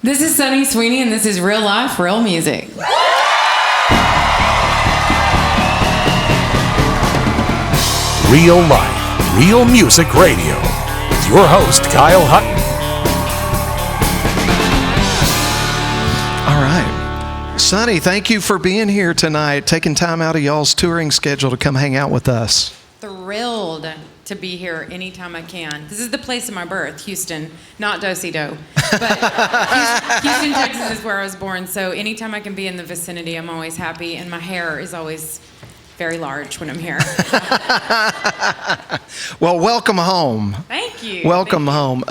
This is Sunny Sweeney, and this is Real Life, Real Music. Real Life, Real Music Radio with your host, Kyle Hutton. All right. Sonny, thank you for being here tonight, taking time out of y'all's touring schedule to come hang out with us. Thrilled to be here anytime I can. This is the place of my birth, Houston, not Do-Si-Do. But Houston, Texas is where I was born, so anytime I can be in the vicinity, I'm always happy, and my hair is always very large when I'm here. Well, welcome home. Thank you. Welcome home.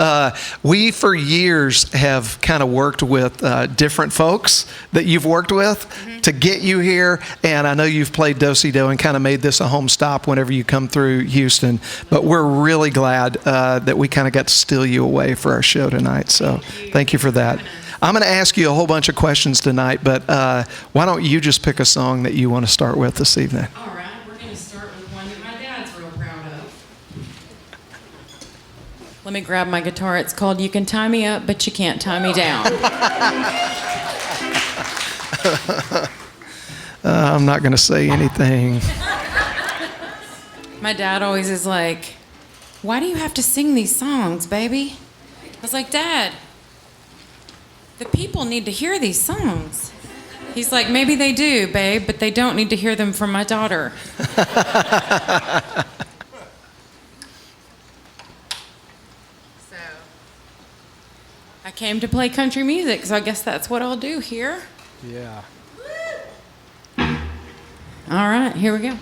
We, for years, have kind of worked with different folks that you've worked with to get you here. And I know you've played Do-Si-Do and kind of made this a home stop whenever you come through Houston. But we're really glad that we kind of got to steal you away for our show tonight. So thank you for that. I'm going to ask you a whole bunch of questions tonight, but why don't you just pick a song that you want to start with this evening? All right, we're going to start with one that my dad's real proud of. Let me grab my guitar. It's called You Can Tie Me Up, But You Can't Tie Me Down. I'm not going to say anything. My dad always is like, why do you have to sing these songs, baby? I was like, Dad, the people need to hear these songs. He's like, maybe they do, babe, but they don't need to hear them from my daughter. So, I came to play country music, so I guess that's what I'll do here. Yeah. All right, here we go.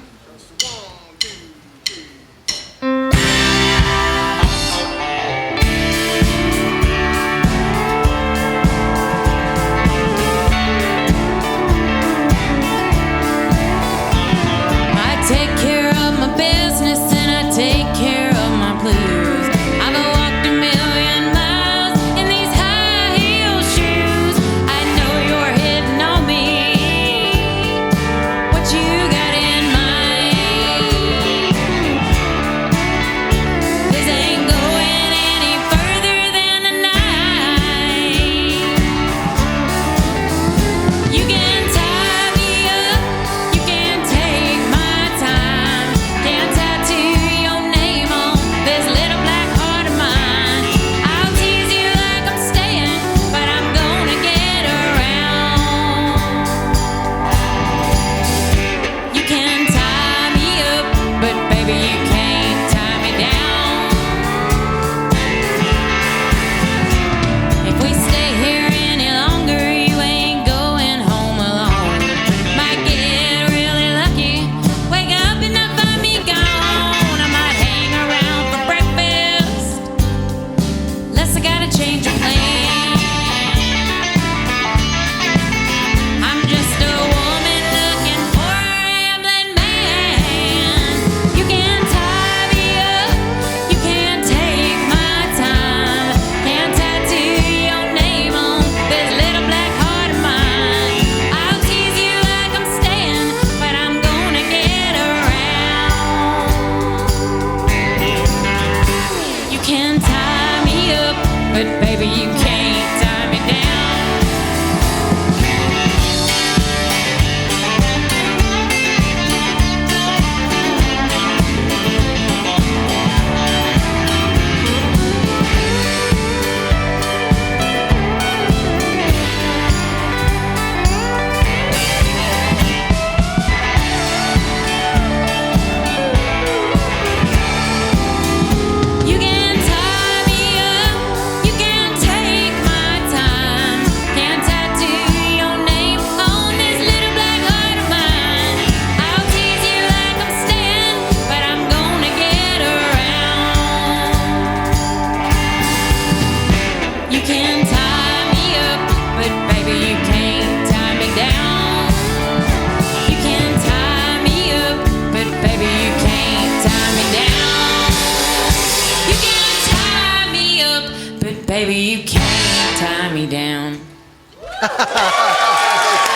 Baby, you can't tie me down.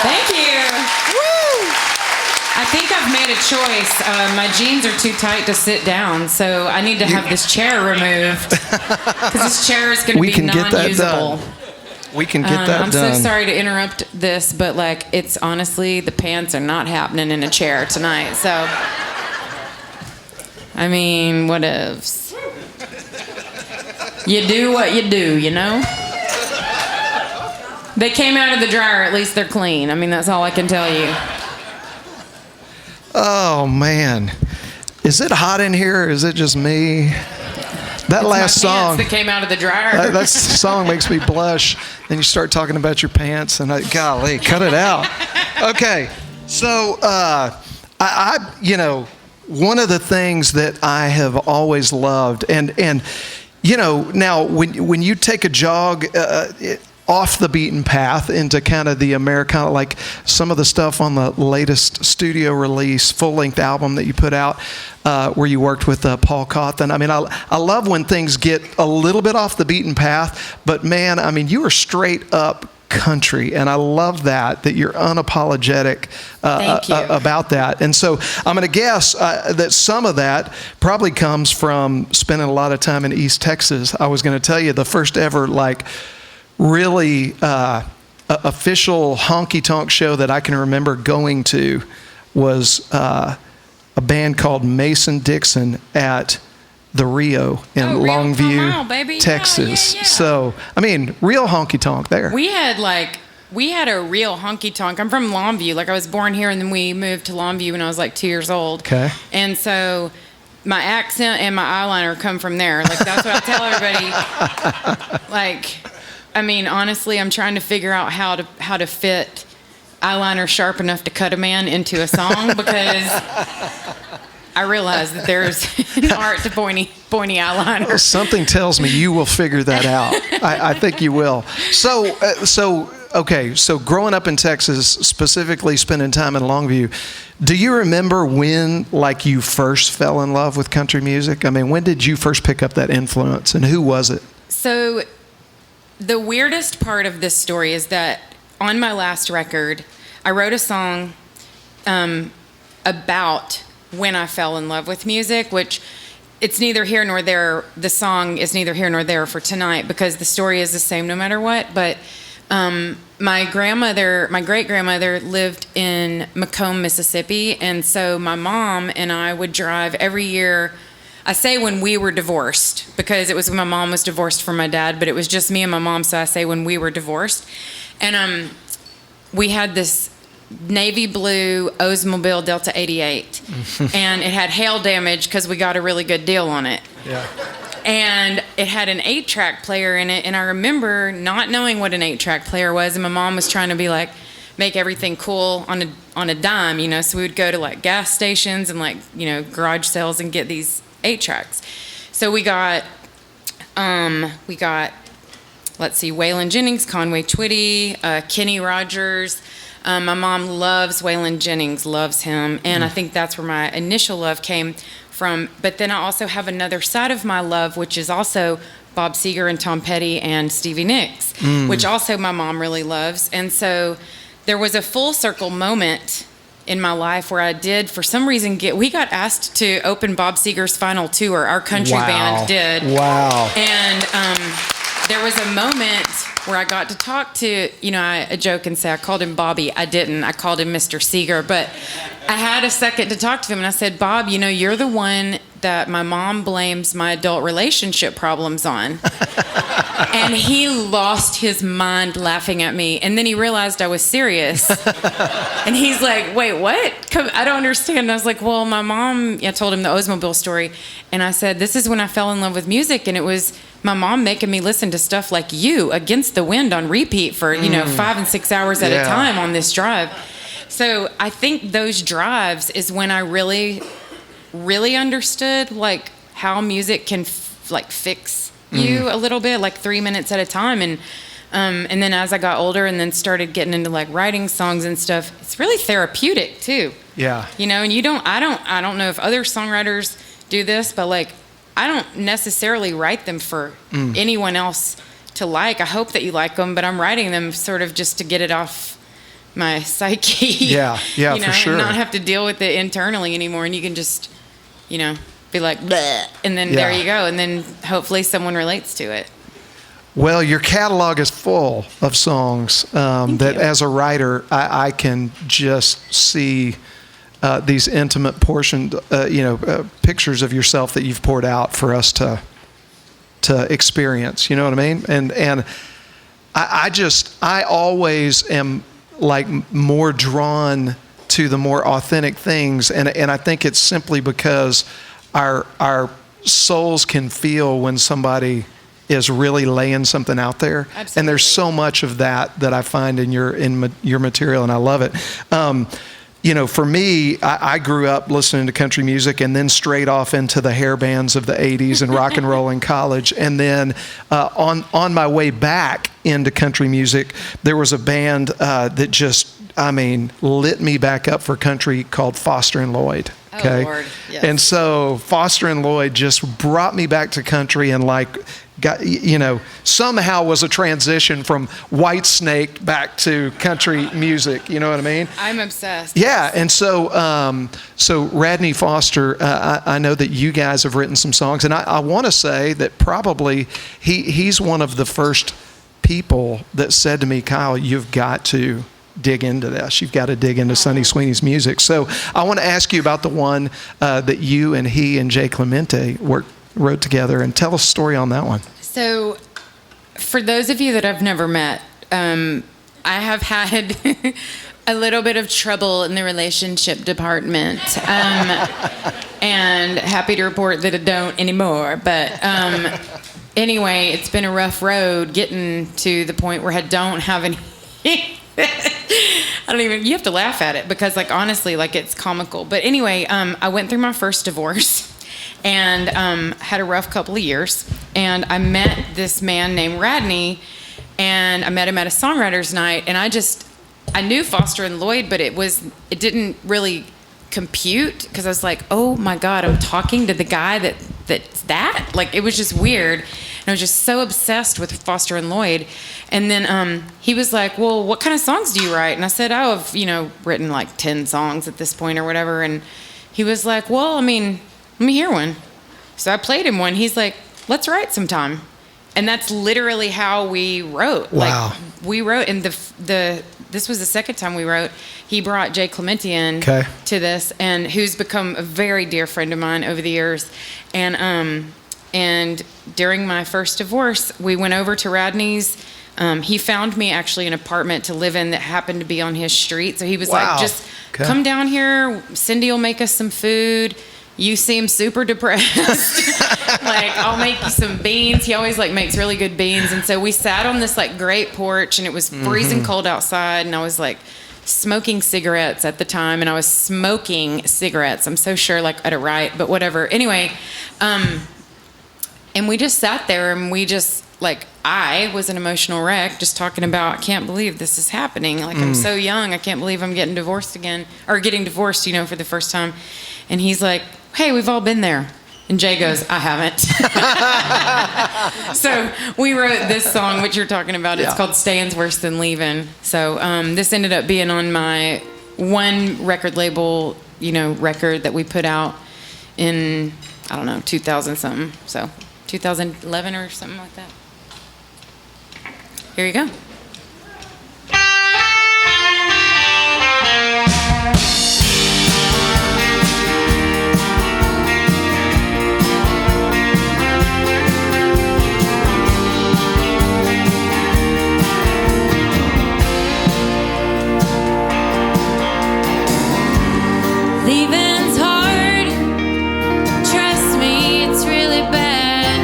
Thank you. Woo! I think I've made a choice. My jeans are too tight to sit down, so I need to have this chair removed because this chair is going to be non-usable. We can get that I'm done. so sorry to interrupt this, but like, it's honestly, the pants are not happening in a chair tonight. So, I mean, what ifs? You do what you do, you know? They came out of the dryer, at least they're clean. I mean, that's all I can tell you. Oh, man. Is it hot in here or is it just me? That last song that came out of the dryer. that song makes me blush. Then you start talking about your pants, and golly, cut it out. Okay, so I one of the things that I have always loved, and now when you take a jog off the beaten path into kind of the Americana, like some of the stuff on the latest studio release, full-length album that you put out, where you worked with Paul Cawthon. I mean, I love when things get a little bit off the beaten path, but man, I mean, you are straight up country, and I love that you're unapologetic about that. And so I'm going to guess that some of that probably comes from spending a lot of time in East Texas. I was going to tell you the first ever really official honky-tonk show that I can remember going to was a band called Mason Dixon at the Rio in Longview, Texas. Yeah. So, I mean, real honky-tonk there. We had a real honky-tonk. I'm from Longview. Like, I was born here, and then we moved to Longview when I was 2 years old. Okay. And so my accent and my eyeliner come from there. Like, that's what I tell everybody. I mean, honestly, I'm trying to figure out how to fit eyeliner sharp enough to cut a man into a song, because I realize that there's an art to pointy eyeliner. Something tells me you will figure that out. I think you will. So growing up in Texas, specifically spending time in Longview, do you remember when you first fell in love with country music? I mean, when did you first pick up that influence, and who was it? So the weirdest part of this story is that on my last record, I wrote a song about when I fell in love with music, which it's neither here nor there. The song is neither here nor there for tonight, because the story is the same no matter what. But my great-grandmother lived in Macomb, Mississippi, and so my mom and I would drive every year. I say when we were divorced, because it was when my mom was divorced from my dad, but it was just me and my mom, so I say when we were divorced. And we had this navy blue Oldsmobile Delta 88, and it had hail damage because we got a really good deal on it. Yeah. And it had an 8-track player in it, and I remember not knowing what an 8-track player was, and my mom was trying to make everything cool on a dime, so we would go to gas stations and garage sales and get these 8-tracks. So we got let's see, Waylon Jennings, Conway Twitty, Kenny Rogers. My mom loves Waylon Jennings, loves him, and I think that's where my initial love came from. But then I also have another side of my love, which is also Bob Seger and Tom Petty and Stevie Nicks, which also my mom really loves. And so there was a full circle moment in my life where I did, for some reason, we got asked to open Bob Seger's final tour. Our country band did. Wow. And there was a moment where I got to talk to, I joke and say I called him Bobby. I didn't. I called him Mr. Seger. But I had a second to talk to him, and I said, Bob, you're the one that my mom blames my adult relationship problems on. And he lost his mind laughing at me. And then he realized I was serious. And he's like, wait, what? I don't understand. And I was like, well, my mom, I told him the Oldsmobile story. And I said, this is when I fell in love with music. And it was my mom making me listen to stuff like You, Against the Wind on repeat for, 5 and 6 hours at a time on this drive. So I think those drives is when I really, really understood how music can fix you a little bit, 3 minutes at a time. And then as I got older and then started getting into writing songs and stuff, it's really therapeutic too. Yeah. And I don't know if other songwriters do this, but I don't necessarily write them for anyone else to like. I hope that you like them, but I'm writing them sort of just to get it off my psyche. Yeah, for sure. And not have to deal with it internally anymore. And you can just, be like, bleh, and then there you go. And then hopefully someone relates to it. Well, your catalog is full of songs that, you. as a writer, I can just see these intimate portion, pictures of yourself that you've poured out for us to experience. You know what I mean? And I always am like more drawn to the more authentic things, and I think it's simply because our souls can feel when somebody is really laying something out there. Absolutely. And there's so much of that I find in your material, and I love it. For me, I grew up listening to country music and then straight off into the hair bands of the 80s and rock and roll in college. And then on my way back into country music, there was a band that just, lit me back up for country called Foster and Lloyd. Okay? Oh, Lord. Yes. And so Foster and Lloyd just brought me back to country and somehow was a transition from Whitesnake back to country music. You know what I mean? I'm obsessed. Yeah, and so Radney Foster, I know that you guys have written some songs, and I want to say that probably he's one of the first people that said to me, Kyle, you've got to dig into this. You've got to dig into Sonny Sweeney's music. So I want to ask you about the one that you and he and Jay Clemente wrote together, and tell us a story on that one. So, for those of you that I've never met, I have had a little bit of trouble in the relationship department, and happy to report that I don't anymore. But anyway, it's been a rough road getting to the point where I don't have any. You have to laugh at it because, honestly, it's comical. But anyway, I went through my first divorce. And had a rough couple of years, and I met this man named Radney, and I met him at a songwriters night, and I knew Foster and Lloyd, but it didn't really compute because I was like, oh my God, I'm talking to the guy that's that. It was just weird, and I was just so obsessed with Foster and Lloyd. And then he was like, well, what kind of songs do you write? And I said, oh, I've written 10 songs at this point or whatever. And he was like, well, let me hear one. So I played him one. He's like, let's write sometime. And that's literally how we wrote. Wow. We wrote, and this was the second time we wrote. He brought Jay Clemente in to this, and who's become a very dear friend of mine over the years. And during my first divorce, we went over to Radney's. He found me actually an apartment to live in that happened to be on his street. So he was like, just come down here. Cindy will make us some food. You seem super depressed. I'll make you some beans. He always makes really good beans. And so we sat on this great porch, and it was freezing cold outside, and I was smoking cigarettes at the time, and I was smoking cigarettes. I'm so sure at a right, but whatever. Anyway, and we just sat there, and we just I was an emotional wreck just talking about, I can't believe this is happening. I'm so young. I can't believe I'm getting divorced again, or getting divorced, for the first time. And he's like, hey, we've all been there. And Jay goes, I haven't. So we wrote this song, which you're talking about. It's called Staying's Worse Than Leaving. So this ended up being on my one record label, record that we put out in, 2000 something. So 2011 or something like that. Here you go. Leaving's hard, trust me, it's really bad.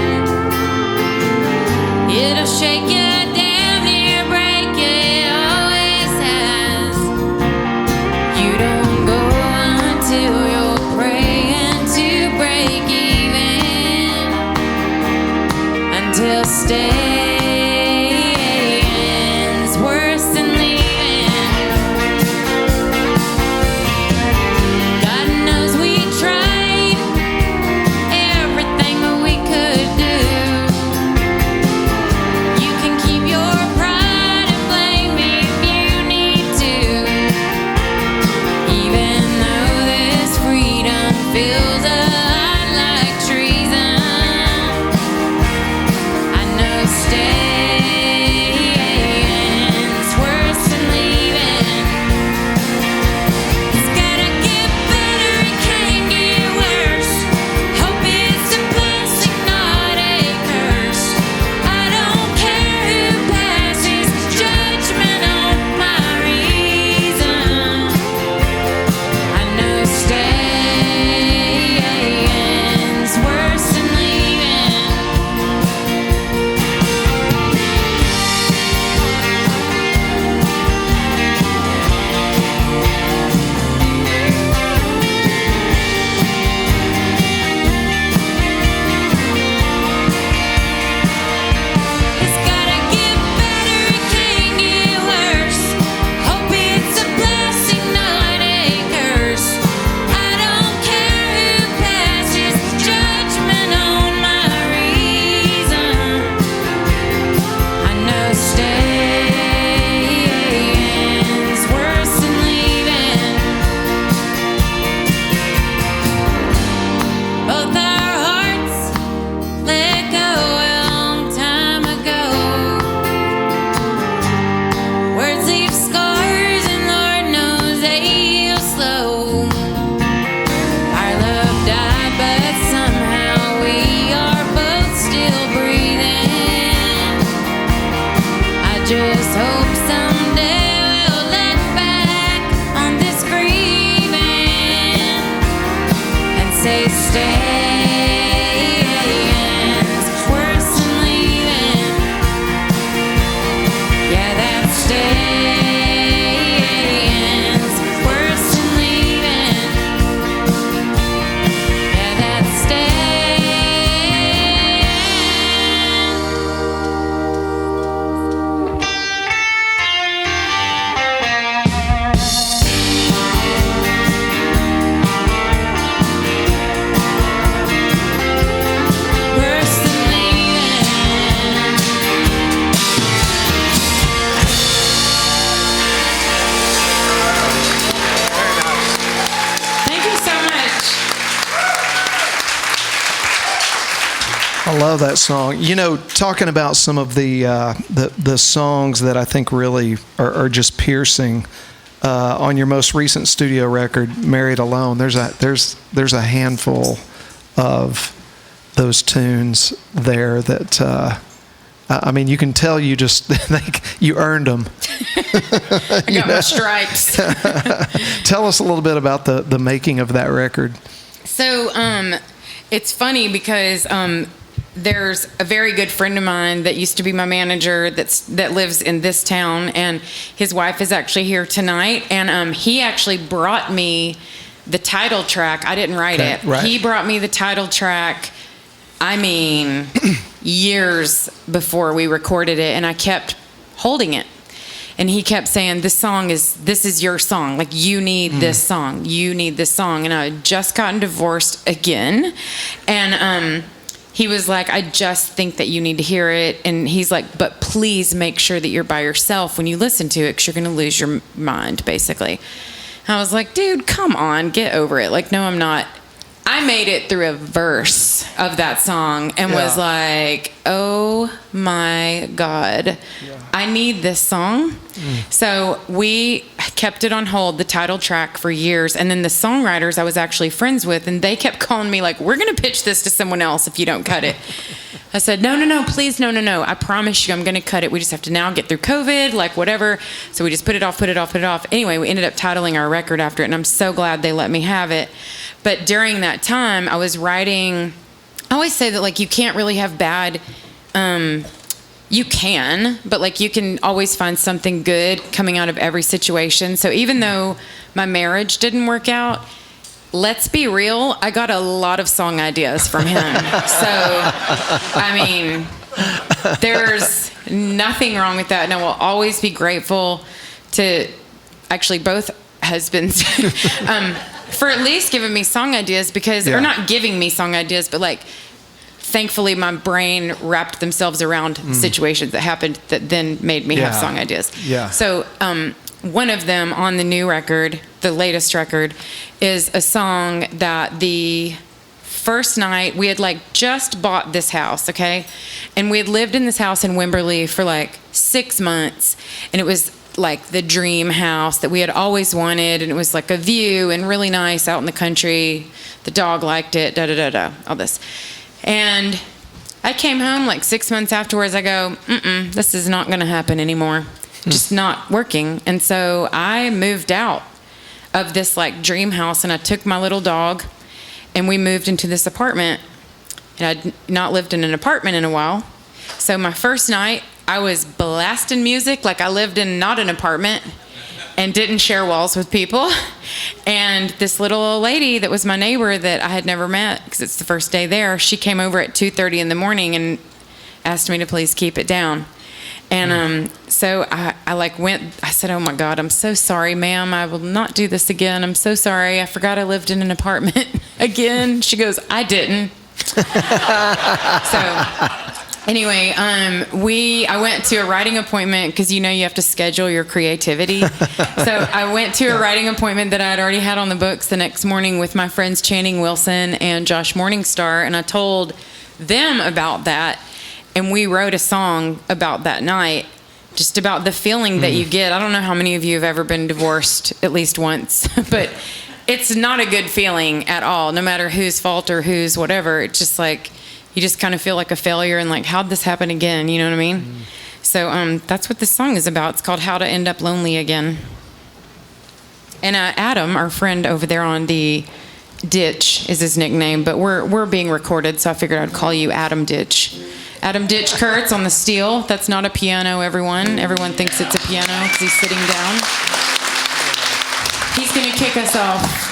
It'll shake you damn near break you, it always has. You don't go just hope someday we'll look back on this grieving and say staying's worse than leaving. Yeah, that staying's worse than leaving. Yeah, that worse than leaving. Thank you so much. I love that song. You know, talking about some of the songs that I think really are just piercing. On your most recent studio record, "Married Alone," there's a handful of those tunes there that I mean, you can tell you just think you earned them. I got my stripes. Tell us a little bit about the making of that record. So, it's funny because there's a very good friend of mine that used to be my manager that lives in this town, and his wife is actually here tonight, and he actually brought me the title track. I didn't write it. Right. He brought me the title track, I mean, years before we recorded it, and I kept holding it. And he kept saying, this is your song. Like, you need this song. You need this song. And I had just gotten divorced again. And he was like, I just think that you need to hear it. And he's like, but please make sure that you're by yourself when you listen to it, because you're going to lose your mind, basically. I was like, dude, come on, get over it. Like, no, I'm not. I made it through a verse of that song and was like, oh my God, I need this song. So we kept it on hold, the title track, for years. And then the songwriters I was actually friends with, and they kept calling me like, we're going to pitch this to someone else if you don't cut it. I said, no, please, no. I promise you I'm going to cut it. We just have to now get through COVID, like whatever. So we just put it off. Anyway, we ended up titling our record after it, and I'm so glad they let me have it. But during that time, I was writing. I always say that, like, you can't really have bad. You can, but like, you can always find something good coming out of every situation. So even though my marriage didn't work out, let's be real, I got a lot of song ideas from him. So, I mean, there's nothing wrong with that. And I will always be grateful to actually both husbands for at least giving me song ideas, because, or not giving me song ideas, but like, thankfully my brain wrapped themselves around situations that happened that then made me have song ideas. Yeah. So, one of them on the new record, the latest record, is a song that the first night we had like just bought this house, okay? And we had lived in this house in Wimberley for like 6 months, and it was like the dream house that we had always wanted, and it was like a view and really nice out in the country. The dog liked it, all this. And I came home like 6 months afterwards. I go, this is not going to happen anymore. Just not working. And so I moved out of this like dream house, and I took my little dog, and we moved into this apartment. And I'd not lived in an apartment in a while. So my first night, I was blasting music like I lived in not an apartment and didn't share walls with people. And this little old lady that was my neighbor that I had never met, because it's the first day there, she came over at 2:30 in the morning and asked me to please keep it down. And so I like went, I said, oh my God, I'm so sorry, ma'am. I will not do this again. I'm so sorry. I forgot I lived in an apartment again. She goes, I didn't. So anyway, I went to a writing appointment, because you have to schedule your creativity. So I went to a writing appointment that I had already had on the books the next morning with my friends Channing Wilson and Josh Morningstar, and I told them about that, and we wrote a song about that night, just about the feeling that you get. I don't know how many of you have ever been divorced at least once, but it's not a good feeling at all, no matter whose fault or whose whatever. It's just like, you just kind of feel like a failure and like, how'd this happen again? You know what I mean? So that's what this song is about. It's called How to End Up Lonely Again. And Adam, our friend over there on the Ditch is his nickname, but we're being recorded, so I figured I'd call you Adam Ditch. Adam Ditch Kurtz on the steel. That's not a piano, everyone. Everyone thinks it's a piano because he's sitting down. He's going to kick us off.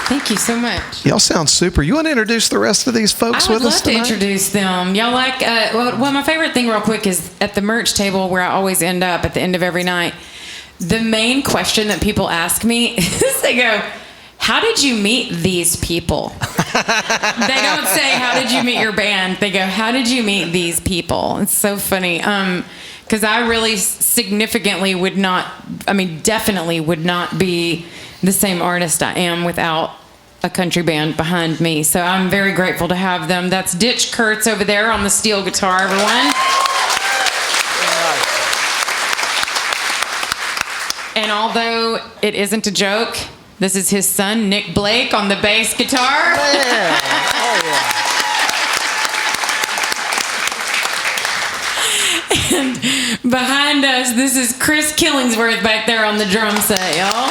Thank you so much. Y'all sound super. You want to introduce the rest of these folks I would with us love to tonight? introduce them. Y'all like, well, my favorite thing real quick is at the merch table where I always end up at the end of every night. The main question that people ask me is they go, how did you meet these people? They don't say, how did you meet your band? They go, how did you meet these people? It's so funny. Because I really significantly would not, definitely would not be the same artist I am without a country band behind me. So I'm very grateful to have them. That's Ditch Kurtz over there on the steel guitar, everyone. And although it isn't a joke, this is his son, Nick Blake, on the bass guitar. Yeah. Oh, yeah. And behind us, this is Chris Killingsworth back there on the drum set, y'all.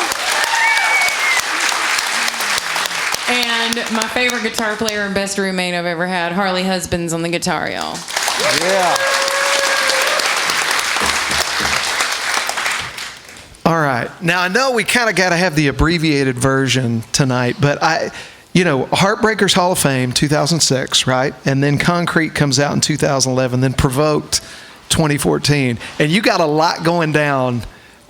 And my favorite guitar player and best roommate I've ever had, Harley Husbands on the guitar, y'all. Yeah. All right. right. Now, I know we kind of got to have the abbreviated version tonight, but Heartbreakers Hall of Fame, 2006, right? And then Concrete comes out in 2011, then Provoked, 2014. And you got a lot going down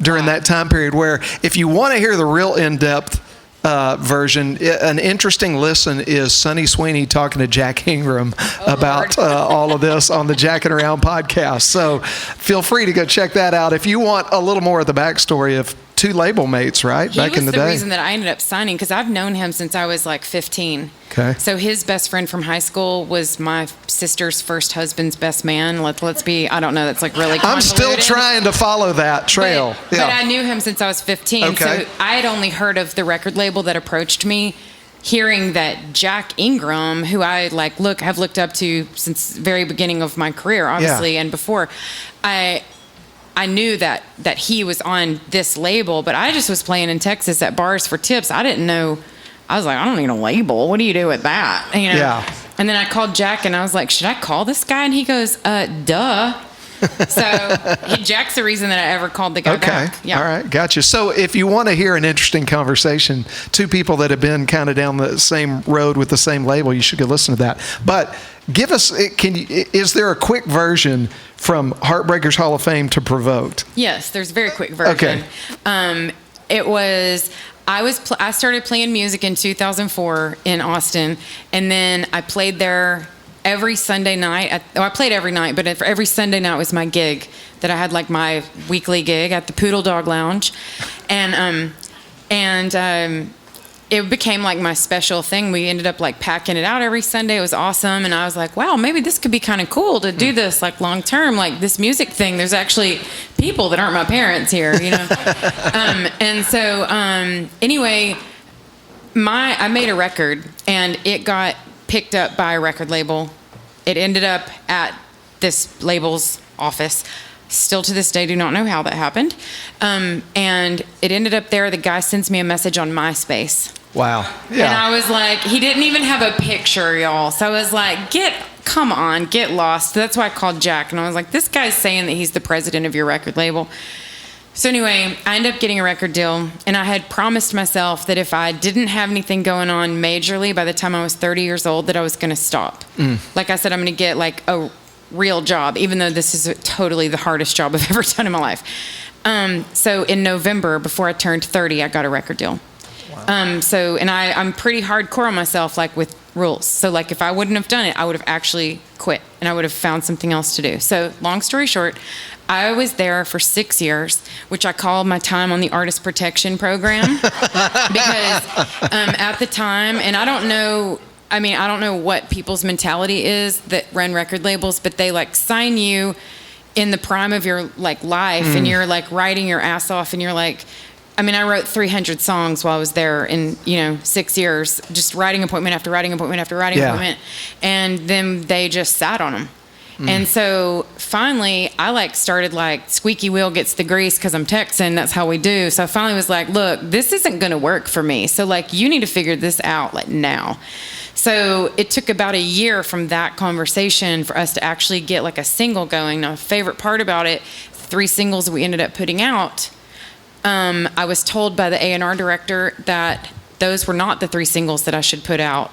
during that time period where if you want to hear the real in-depth version, an interesting listen is Sonny Sweeney talking to Jack Ingram about all of this on the Jacking Around podcast. So feel free to go check that out if you want a little more of the backstory of two label mates, right? Back in the day. He was the reason that I ended up signing because I've known him since I was like 15. Okay. So his best friend from high school was my sister's first husband's best man. Let's be, I don't know, that's like really I'm still convoluted. trying to follow that trail. But I knew him since I was 15. Okay. So I had only heard of the record label that approached me, hearing that Jack Ingram, who I have looked up to since the very beginning of my career, obviously, and before, I knew that he was on this label, but I just was playing in Texas at bars for tips. I didn't know. I was like, I don't need a label. What do you do with that? Yeah. And then I called Jack and I was like, should I call this guy? And he goes, duh. So Jack's the reason that I ever called the guy back. Yeah. All right. Gotcha. So if you want to hear an interesting conversation, two people that have been kind of down the same road with the same label, you should go listen to that. But give us, is there a quick version from Heartbreakers Hall of Fame to Provoked? Yes, there's a very quick version. Okay. It was, I started playing music in 2004 in Austin, and then I played there every Sunday night. I played every night, but every Sunday night was my gig that I had, like my weekly gig at the Poodle Dog Lounge, and it became like my special thing. We ended up like packing it out every Sunday. It was awesome, and I was like, wow, maybe this could be kind of cool to do this like long term, like this music thing. There's actually people that aren't my parents here, and so anyway, I made a record, and it got picked up by a record label. It ended up at this label's office. Still to this day, do not know how that happened. And it ended up there. The guy sends me a message on MySpace. Wow. Yeah. And I was like, he didn't even have a picture, y'all. So I was like, come on, get lost. That's why I called Jack. And I was like, this guy's saying that he's the president of your record label. So anyway, I ended up getting a record deal, and I had promised myself that if I didn't have anything going on majorly by the time I was 30 years old, that I was going to stop. Like I said, I'm going to get like a real job, even though this is totally the hardest job I've ever done in my life. So in November, before I turned 30, I got a record deal. Wow. I'm pretty hardcore on myself, like with rules. So like if I wouldn't have done it, I would have actually quit, and I would have found something else to do. So long story short, I was there for 6 years, which I call my time on the artist protection program, because at the time, and I don't know what people's mentality is that run record labels, but they like sign you in the prime of your like life, and you're like writing your ass off, and you're like, I wrote 300 songs while I was there in 6 years, just writing appointment after writing appointment after writing appointment, and then they just sat on them. And so finally I like started like squeaky wheel gets the grease, because I'm Texan, that's how we do. So I finally was like, look, this isn't going to work for me. So like, you need to figure this out like now. So it took about a year from that conversation for us to actually get like a single going. Now, favorite part about it, 3 singles we ended up putting out, I was told by the A&R director that those were not the 3 singles that I should put out,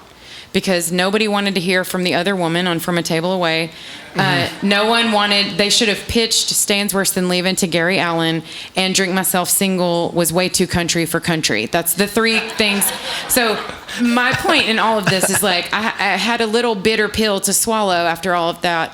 because nobody wanted to hear from the other woman on From a Table Away. No one wanted, they should have pitched Staying's Worse Than Leaving to Gary Allan, and Drink Myself Single was way too country for country. That's the 3 things. So my point in all of this is like, I had a little bitter pill to swallow after all of that.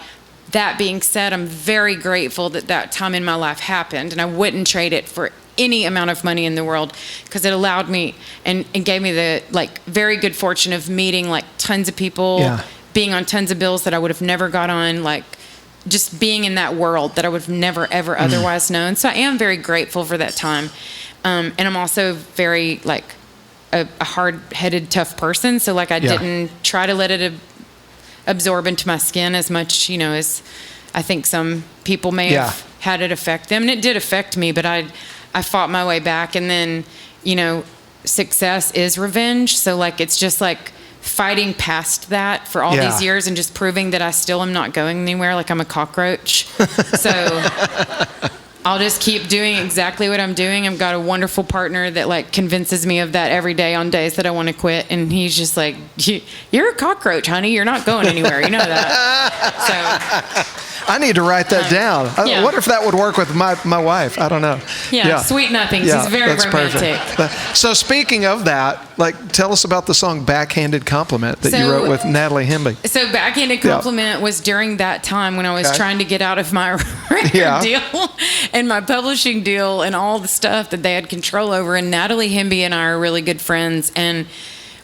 That being said, I'm very grateful that that time in my life happened, and I wouldn't trade it for any amount of money in the world, because it allowed me and gave me the like very good fortune of meeting like tons of people, being on tons of bills that I would have never got on, like just being in that world that I would have never ever otherwise known. So I am very grateful for that time, and I'm also very like a hard-headed, tough person. So like I didn't try to let it absorb into my skin as much, as I think some people may have had it affect them, and it did affect me, but I fought my way back. And then, success is revenge. So like, it's just like fighting past that for all these years and just proving that I still am not going anywhere. Like I'm a cockroach. So I'll just keep doing exactly what I'm doing. I've got a wonderful partner that like convinces me of that every day on days that I want to quit, and he's just like, "You're a cockroach, honey. You're not going anywhere. You know that." So. I need to write that down. Yeah. I wonder if that would work with my wife. I don't know. Yeah, sweet nothings. Yeah, He's very that's romantic. perfect. So speaking of that, like, tell us about the song "Backhanded Compliment" that you So- wrote with Natalie Hemby. So Backhanded Compliment was during that time when I was trying to get out of my record deal and my publishing deal and all the stuff that they had control over. And Natalie Hemby and I are really good friends. And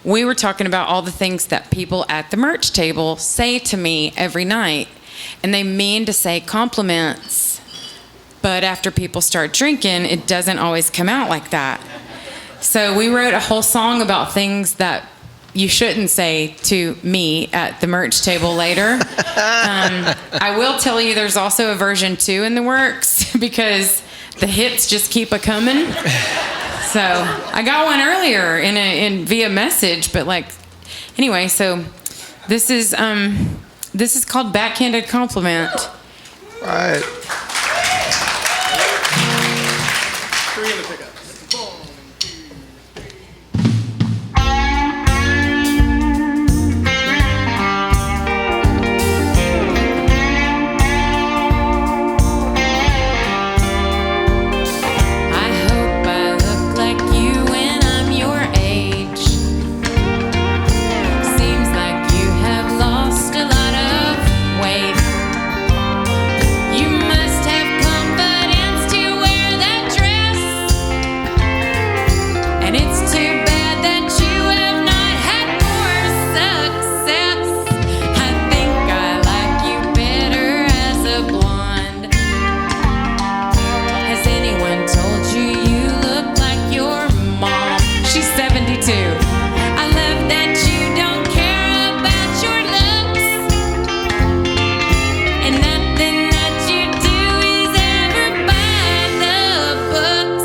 we were talking about all the things that people at the merch table say to me every night. And they mean to say compliments, but after people start drinking, it doesn't always come out like that. So we wrote a whole song about things that you shouldn't say to me at the merch table later. I will tell you there's also a version 2 in the works because the hits just keep a-coming. So I got one earlier in via message, but like, anyway, so this is called Backhanded Compliment. All right. I hope I look like you when I'm your age. Seems like you have lost a lot of weight. You must have confidence to wear that dress. And it's too bad that you have not had more success. I think I like you better as a blonde. Has anyone told you you look like your mom? She's 72. I love that you don't care about your looks. And nothing that you do is ever by the books.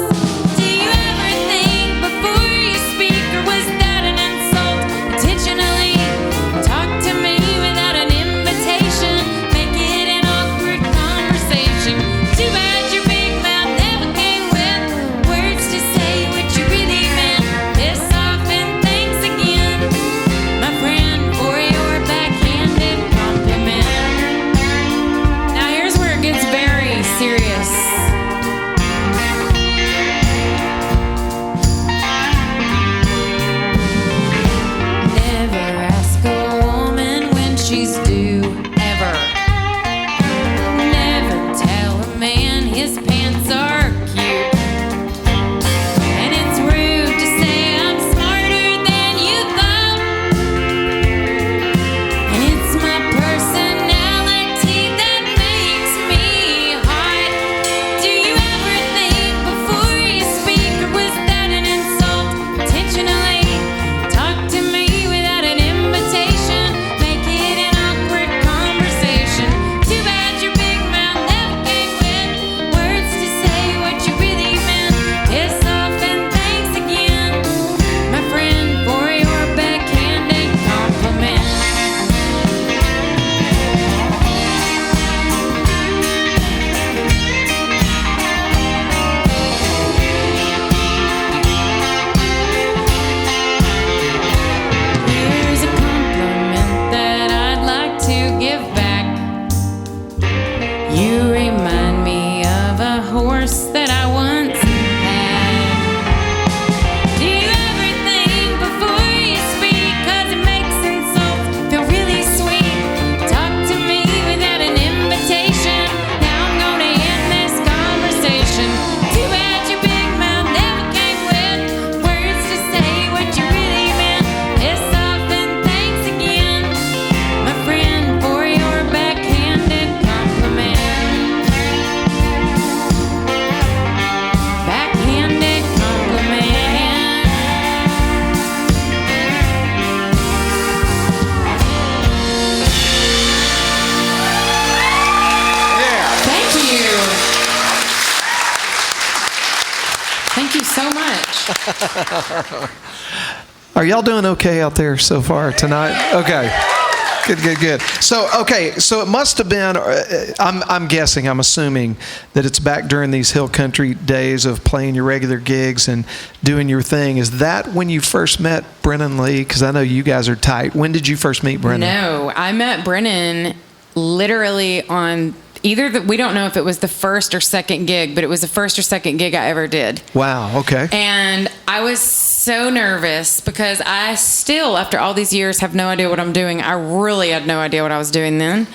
Do you ever think before you speak, or was that an insult intentionally? Talk to me without an invitation. Make it an awkward conversation. Too bad your big mouth never came with words to say what you really meant. Piss off and thanks again, my friend, for your backhanded compliment. Now here's where it gets very serious. Never ask a woman when she's due, ever. Never tell a man his pants are cute. And it's rude to say I'm smarter than you thought. And it's my personality that makes me hot. Do you ever think before you speak, or was that an insult intentionally? Talk to me without an invitation. Make it an awkward conversation. Too bad your big mouth never came with words to say what you really meant. Piss off and thanks again, my friend, for your backhanded compliment. Here's a compliment that I'd like to give back. You remind me of a horse that I once had. Do you ever think before you speak, 'cause it makes insults feel really sweet? Talk to me without an invitation. Now I'm gonna end this conversation. Too bad your big mouth never came with words to say what you really meant. Piss off and thanks again, my friend, for your backhanded compliment. Backhanded compliment. Thank you. Thank you so much. Are y'all doing okay out there so far tonight? Okay. Good. So, okay, so it must have been, I'm guessing, I'm assuming that it's back during these hill country days of playing your regular gigs and doing your thing. Is that when you first met Brennan Lee? Because I know you guys are tight. When did you first meet Brennan? No, I met Brennan literally on we don't know if it was the first or second gig, but it was the first or second gig I ever did. Wow, okay. And I was so nervous because I still, after all these years, have no idea what I'm doing. I really had no idea what I was doing then.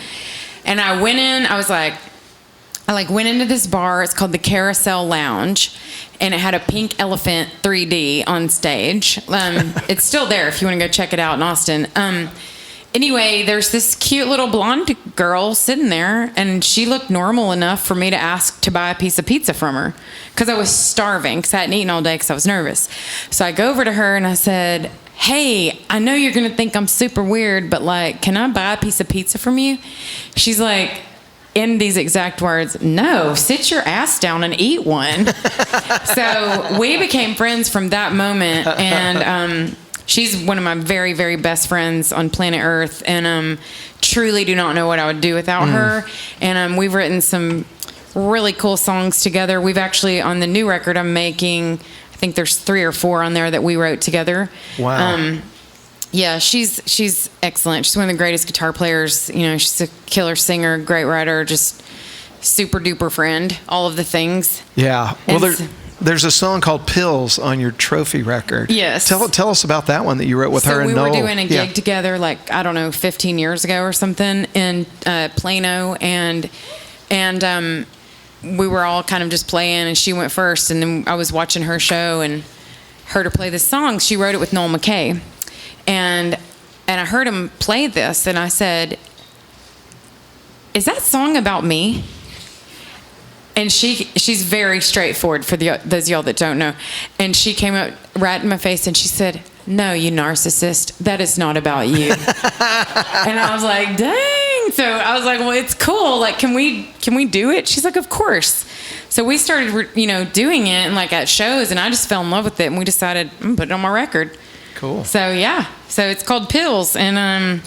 And I went in, I went into this bar. It's called the Carousel Lounge, and it had a pink elephant 3D on stage. It's still there if you want to go check it out in Austin. Anyway, there's this cute little blonde girl sitting there, and she looked normal enough for me to ask to buy a piece of pizza from her because I was starving because I hadn't eaten all day because I was nervous. So I go over to her and I said, hey, I know you're going to think I'm super weird, but like, can I buy a piece of pizza from you? She's like, in these exact words, no, sit your ass down and eat one. So we became friends from that moment, and she's one of my very, very best friends on planet Earth, and truly do not know what I would do without her. And we've written some really cool songs together. We've actually, on the new record I'm making, I think there's 3 or 4 on there that we wrote together. Wow. Yeah, she's excellent. She's one of the greatest guitar players. You know, she's a killer singer, great writer, just super duper friend, all of the things. Yeah. Well, And there's a song called Pills on your Trophy record. Yes. Tell us about that one that you wrote with her and we Noel. were doing a gig together, like, I don't know, 15 years ago or something in Plano, and we were all kind of just playing, and she went first, and then I was watching her show and heard her play this song. She wrote it with Noel McKay, and I heard him play this, and I said, is that song about me? And she's very straightforward for those of y'all that don't know. And she came up right in my face and she said, no, you narcissist, that is not about you. And I was like, dang. So I was like, well, it's cool. Like, can we do it? She's like, of course. So we started, doing it and like at shows, and I just fell in love with it, and we decided, I'm gonna put it on my record. Cool. So yeah. So it's called Pills, and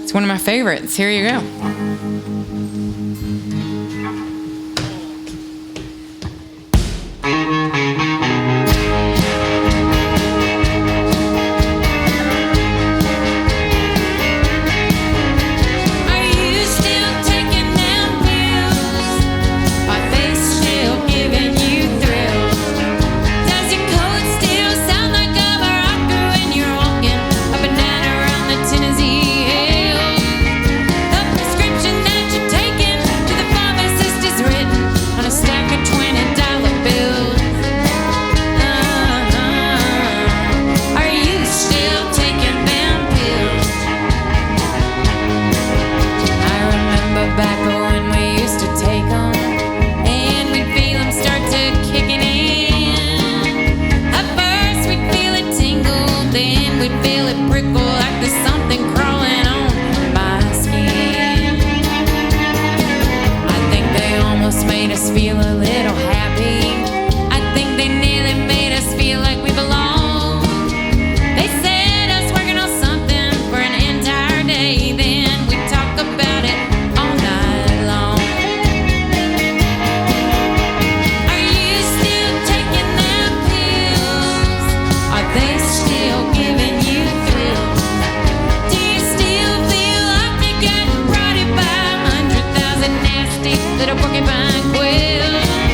it's one of my favorites. Here you go. Little porcupine quill.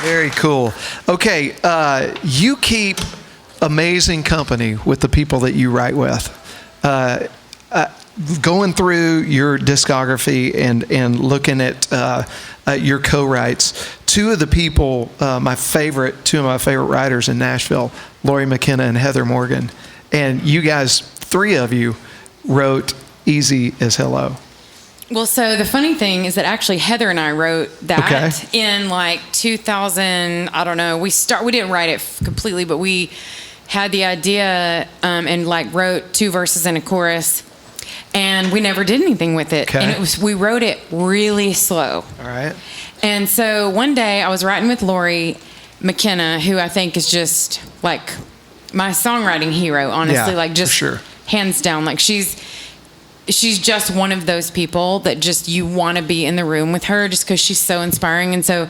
Very cool. Okay, you keep amazing company with the people that you write with. Going through your discography and looking at your co-writes, two of my favorite writers in Nashville, Lori McKenna and Heather Morgan, and you guys, three of you, wrote "Easy as Hello." Well, so the funny thing is that actually Heather and I wrote that in like 2000. I don't know. We didn't write it completely, but we had the idea and like wrote 2 verses and a chorus, and we never did anything with it. Okay. And we wrote it really slow. All right. And so one day I was writing with Lori McKenna, who I think is just like my songwriting hero, honestly, Yeah, like just for sure. hands down. Like she's just one of those people that just you want to be in the room with her just because she's so inspiring. And so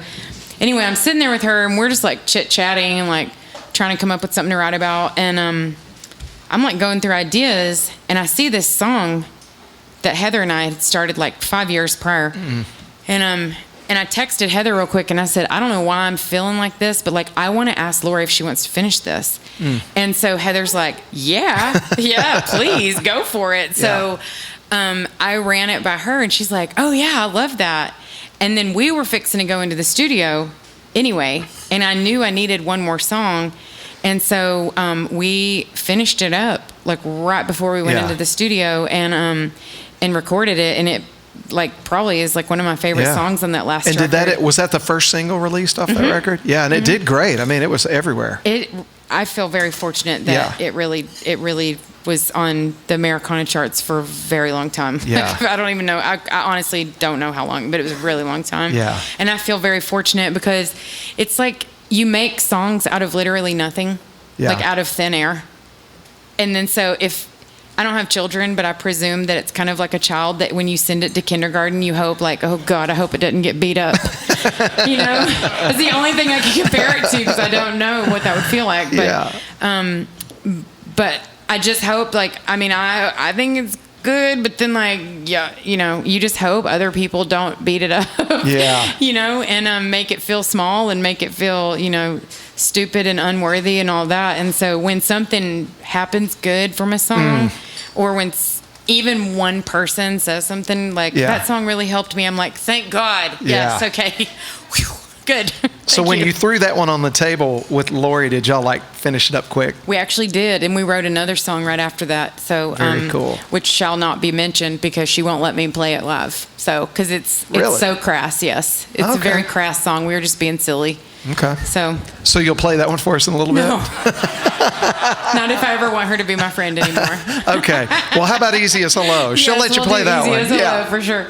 anyway, I'm sitting there with her and we're just like chit-chatting and like trying to come up with something to write about. And I'm like going through ideas and I see this song that Heather and I had started like 5 years prior. And I texted Heather real quick and I said, I don't know why I'm feeling like this, but like I want to ask Lori if she wants to finish this. And so Heather's like, yeah, please go for it. So I ran it by her and she's like, oh yeah, I love that. And then we were fixing to go into the studio anyway, and I knew I needed one more song. And so we finished it up like right before we went into the studio and recorded it, and it like probably is like one of my favorite songs on that last record. Was that the first single released off that record? Yeah, and it did great. I mean, it was everywhere. I feel very fortunate that it really was on the Americana charts for a very long time. Yeah. I don't even know. I honestly don't know how long, but it was a really long time. Yeah. And I feel very fortunate because it's like you make songs out of literally nothing, like out of thin air. And then so if I don't have children, but I presume that it's kind of like a child that when you send it to kindergarten, you hope like, oh God, I hope it doesn't get beat up. You know, it's the only thing I can compare it to because I don't know what that would feel like. But, but I just hope like, I mean, I think it's good, but then like, you know, you just hope other people don't beat it up. You know, and make it feel small and make it feel, you know, stupid and unworthy and all that. And so when something happens good from a song, or when even one person says something like that song really helped me, I'm like, thank God. Yes, okay. Whew, good. So when you threw that one on the table with Lori, did y'all like finish it up quick? We actually did, and we wrote another song right after that. So very cool. Which shall not be mentioned because she won't let me play it live. So because it's so crass. Yes, it's a very crass song. We were just being silly. Okay. So you'll play that one for us in a little bit? Not if I ever want her to be my friend anymore. Okay. Well, how about Easy as Hello? She'll let you play that one. Easy as Hello, for sure.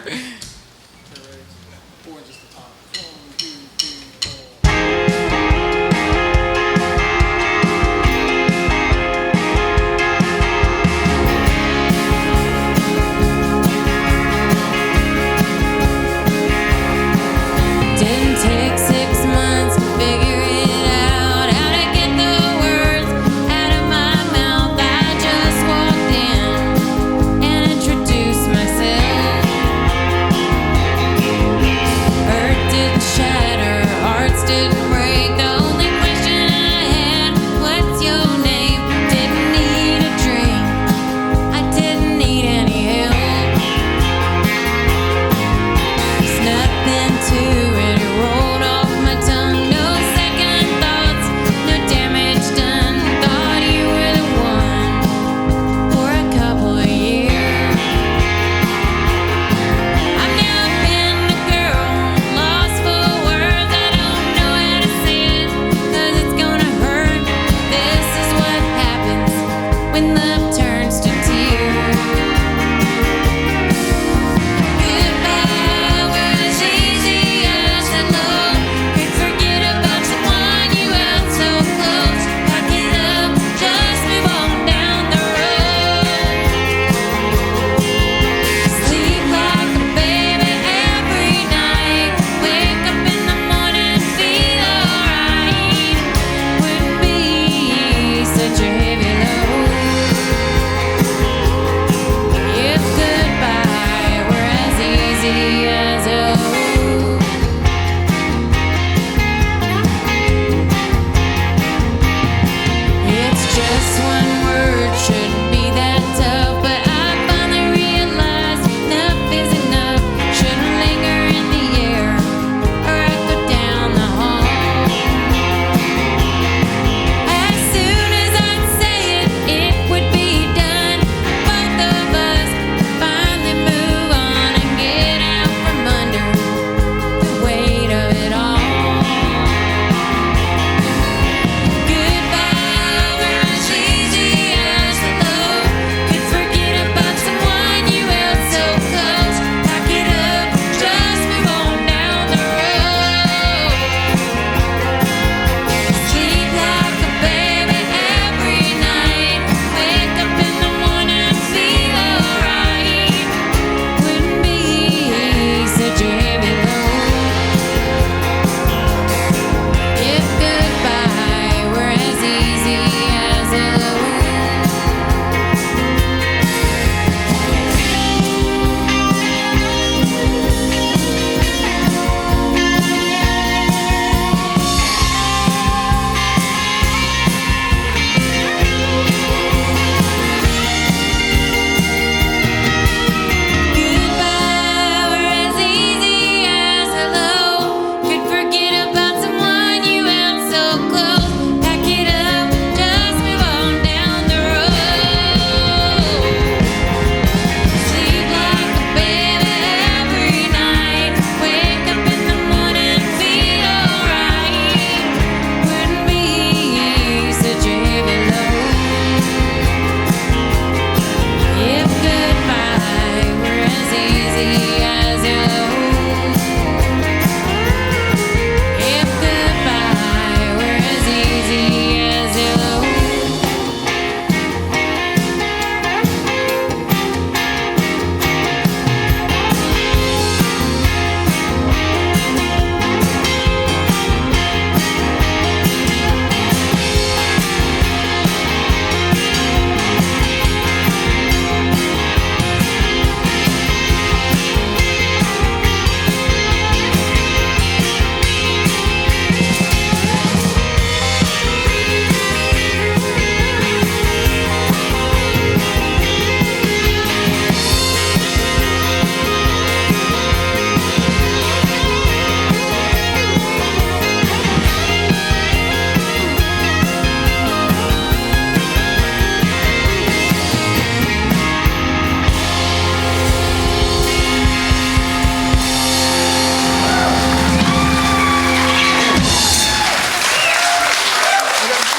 Didn't take 6 months to figure it out, how to get the words out of my mouth. I just walked in and introduced myself.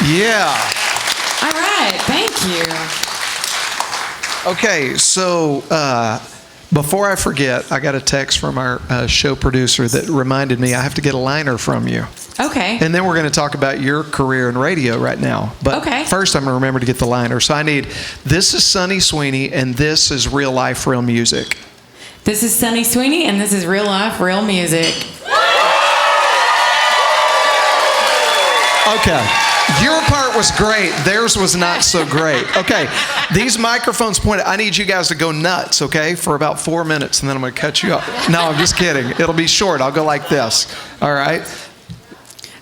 Yeah. All right, thank you. Okay, so before I forget, I got a text from our show producer that reminded me I have to get a liner from you. Okay. And then we're going to talk about your career in radio right now. But Okay. first, I'm going to remember to get the liner. So I need, this is Sunny Sweeney, and this is real life, real music. This is Sunny Sweeney, and this is real life, real music. Okay. Your part was great. Theirs was not so great. Okay. These microphones pointed. I need you guys to go nuts, okay, for about 4 minutes, and then I'm going to cut you up. No, I'm just kidding. It'll be short. I'll go like this. All right?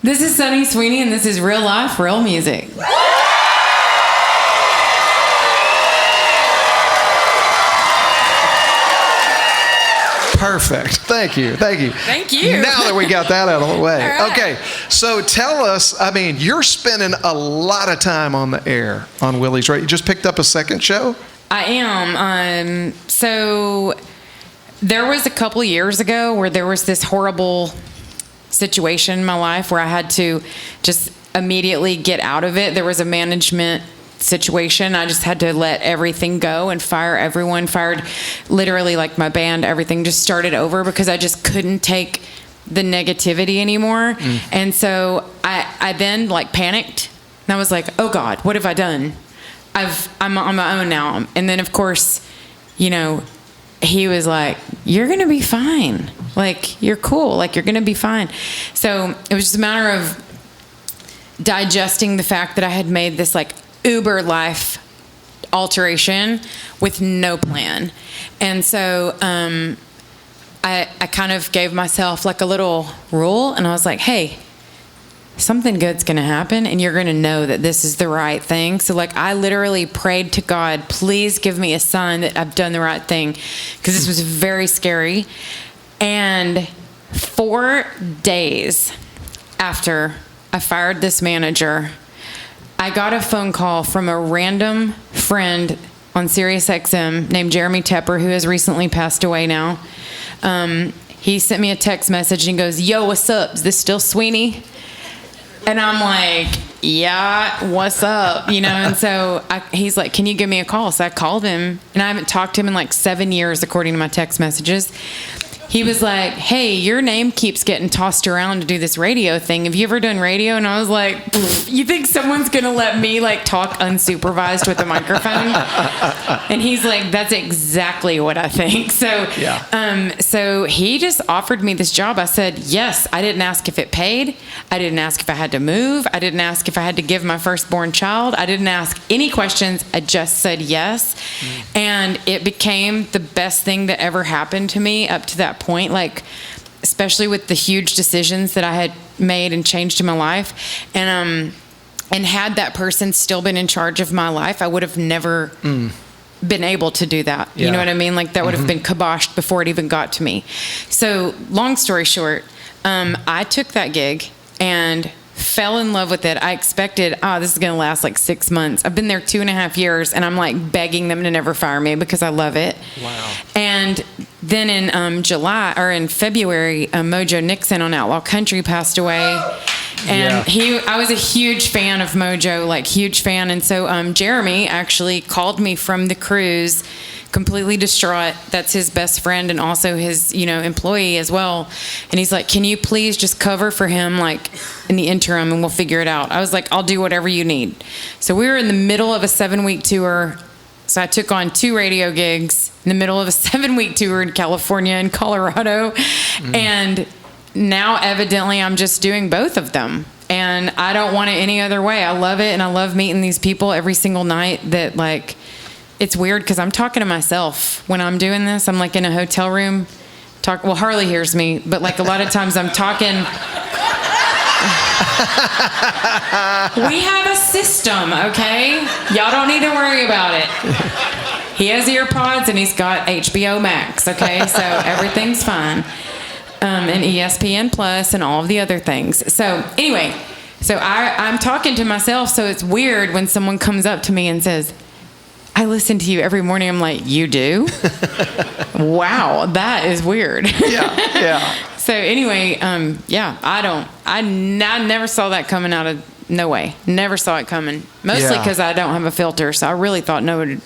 This is Sunny Sweeney, and this is real life, real music. Perfect. Thank you. Thank you. Thank you. Now that we got that out of the way. All right. Okay. So tell us, I mean, you're spending a lot of time on the air on Willie's, right? You just picked up a second show? I am. So there was a couple years ago where there was this horrible situation in my life where I had to just immediately get out of it. There was a management situation. I just had to let everything go and fire everyone, fired literally like my band, everything, just started over because I just couldn't take the negativity anymore. And so I then like panicked and I was like, oh God, what have I done? I'm on my own now. And then of course, you know, he was like, you're going to be fine. Like, you're cool. Like, you're going to be fine. So it was just a matter of digesting the fact that I had made this like uber life alteration with no plan. And so I kind of gave myself like a little rule, and I was like, hey, something good's going to happen, and you're going to know that this is the right thing. So like I literally prayed to God, please give me a sign that I've done the right thing, because this was very scary. And 4 days after I fired this manager, I got a phone call from a random friend on Sirius XM named Jeremy Tepper, who has recently passed away now. He sent me a text message and he goes, yo, what's up? Is this still Sweeney? And I'm like, yeah, what's up? You know, and so he's like, can you give me a call? So I called him, and I haven't talked to him in like 7 years, according to my text messages. He was like, hey, your name keeps getting tossed around to do this radio thing. Have you ever done radio? And I was like, you think someone's going to let me like talk unsupervised with a microphone? And he's like, that's exactly what I think. So, so he just offered me this job. I said, yes. I didn't ask if it paid. I didn't ask if I had to move. I didn't ask if I had to give my firstborn child. I didn't ask any questions. I just said yes. And it became the best thing that ever happened to me up to that point, like especially with the huge decisions that I had made and changed in my life. And had that person still been in charge of my life, I would have never been able to do that. You know what I mean? Like that would have been kiboshed before it even got to me. So long story short, I took that gig and fell in love with it. I expected, this is going to last like 6 months. I've been there 2.5 years, and I'm like begging them to never fire me because I love it. Wow. And then in in February, Mojo Nixon on Outlaw Country passed away. And I was a huge fan of Mojo, like huge fan. And so Jeremy actually called me from the cruise, completely distraught. That's his best friend and also his, employee as well. And he's like, can you please just cover for him, like in the interim, and we'll figure it out. I was like, I'll do whatever you need. So we were in the middle of a 7-week tour. So I took on 2 radio gigs in the middle of a 7-week tour in California and Colorado. And now evidently I'm just doing both of them. And I don't want it any other way. I love it. And I love meeting these people every single night that like, it's weird because I'm talking to myself when I'm doing this. I'm like in a hotel room. Well, Harley hears me, but like a lot of times I'm talking. We have a system, okay? Y'all don't need to worry about it. He has ear pods and he's got HBO Max, okay? So everything's fine. And ESPN Plus and all of the other things. So anyway, I'm talking to myself, so it's weird when someone comes up to me and says, I listen to you every morning. I'm like, you do? Wow, that is weird. Yeah. So anyway, I never saw that coming out of no way. Never saw it coming. Mostly Yeah. because I don't have a filter, so I really thought no one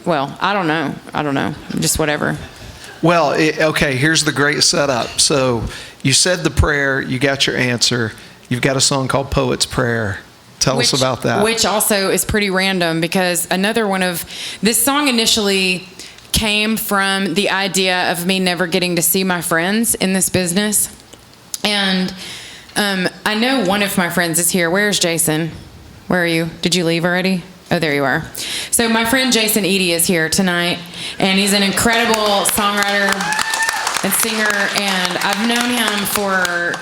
well, I don't know. Just whatever. Well, okay, here's the great setup. So you said the prayer, you got your answer. You've got a song called Poet's Prayer. Tell us about that. Which also is pretty random because another one of this song initially came from the idea of me never getting to see my friends in this business. And I know one of my friends is here. Where's Jason? Where are you? Did you leave already? Oh, there you are. So my friend Jason Eady is here tonight, and he's an incredible songwriter and singer, and I've known him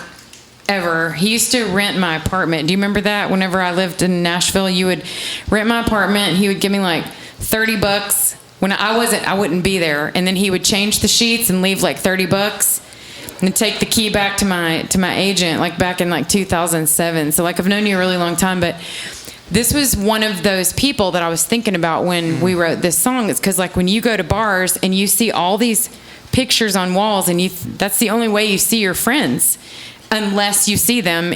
forever. He used to rent my apartment. Do you remember that? Whenever I lived in Nashville, you would rent my apartment, and he would give me like $30 when I wouldn't be there, and then he would change the sheets and leave like $30 and take the key back to my agent, like back in like 2007. So like I've known you a really long time, but this was one of those people that I was thinking about when we wrote this song. It's because like when you go to bars and you see all these pictures on walls, and that's the only way you see your friends, unless you see them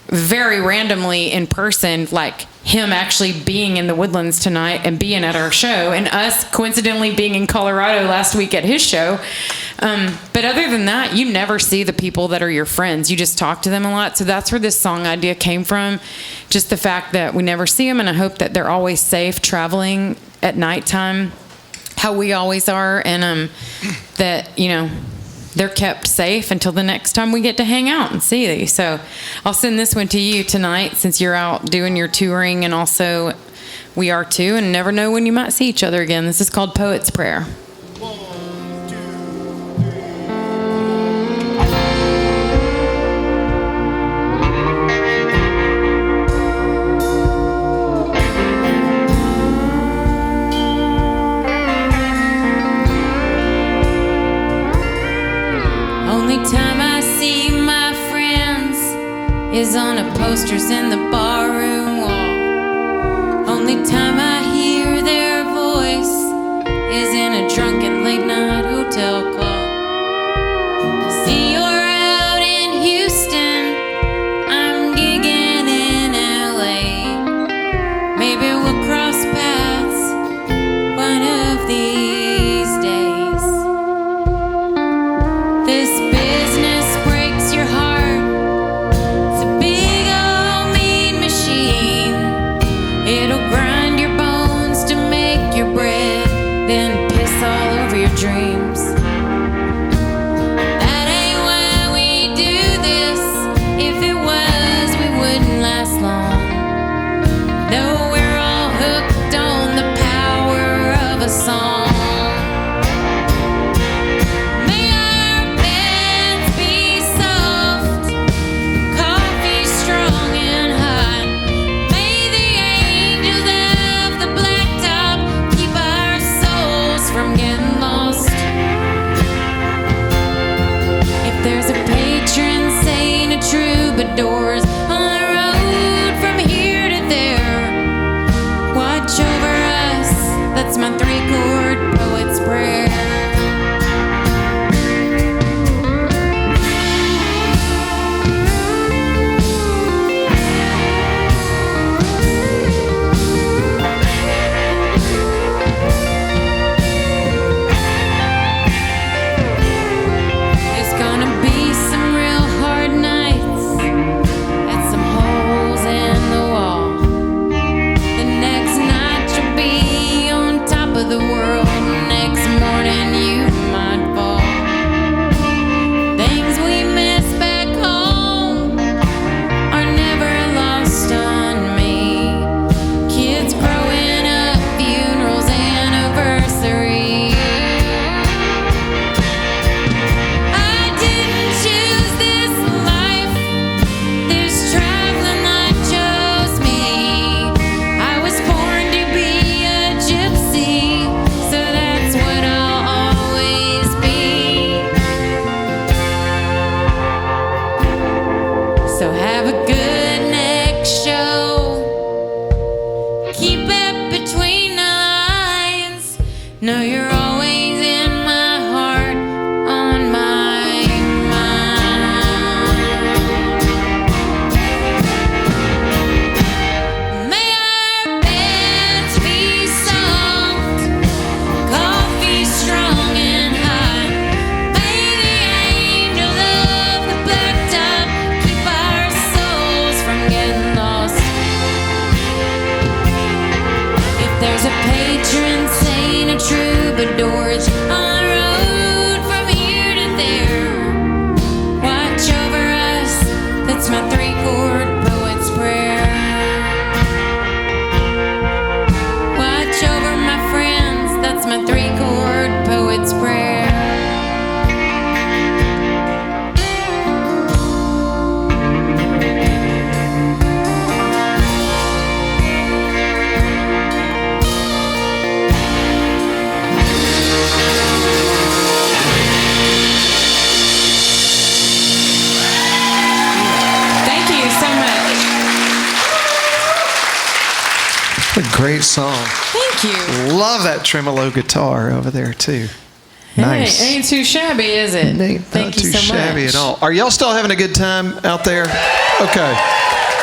very randomly in person, like him actually being in the Woodlands tonight and being at our show, and us coincidentally being in Colorado last week at his show. But other than that, you never see the people that are your friends. You just talk to them a lot. So that's where this song idea came from. Just the fact that we never see them, and I hope that they're always safe traveling at nighttime, how we always are, and that, they're kept safe until the next time we get to hang out and see you. So I'll send this one to you tonight since you're out doing your touring, and also we are too, and never know when you might see each other again. This is called Poet's Prayer. Time I see my friends is on the posters in the barroom wall. Only time I hear their voice is in a drunken late night hotel call. See, you're out in Houston, I'm gigging in LA. Maybe we'll cross paths one of these days. This business breaks your heart. It's a big old mean machine. It'll grind your bones to make your bread, then piss all over your dreams. That ain't why we do this. If it was, we wouldn't last long. No, we're all hooked on the power of a song. Troubadours on the road from here to there. Watch over us, that's my 3-chord poet's prayer. There's gonna be some real hard nights, some holes in the wall. The next night you'll be on top of the world. Next morning you might fall. Things we miss back home are never lost on me. Kids growing up, funerals, anniversaries. I didn't choose this life, this traveling I chose me. I was born to be a gypsy, so that's what I'll always be. So have a good next show. Keep it between the lines. Know you're always in my heart, on my mind. Great song. Thank you. Love that tremolo guitar over there, too. Nice. Hey, ain't too shabby, is it? Not too shabby at all. Are y'all still having a good time out there? Okay.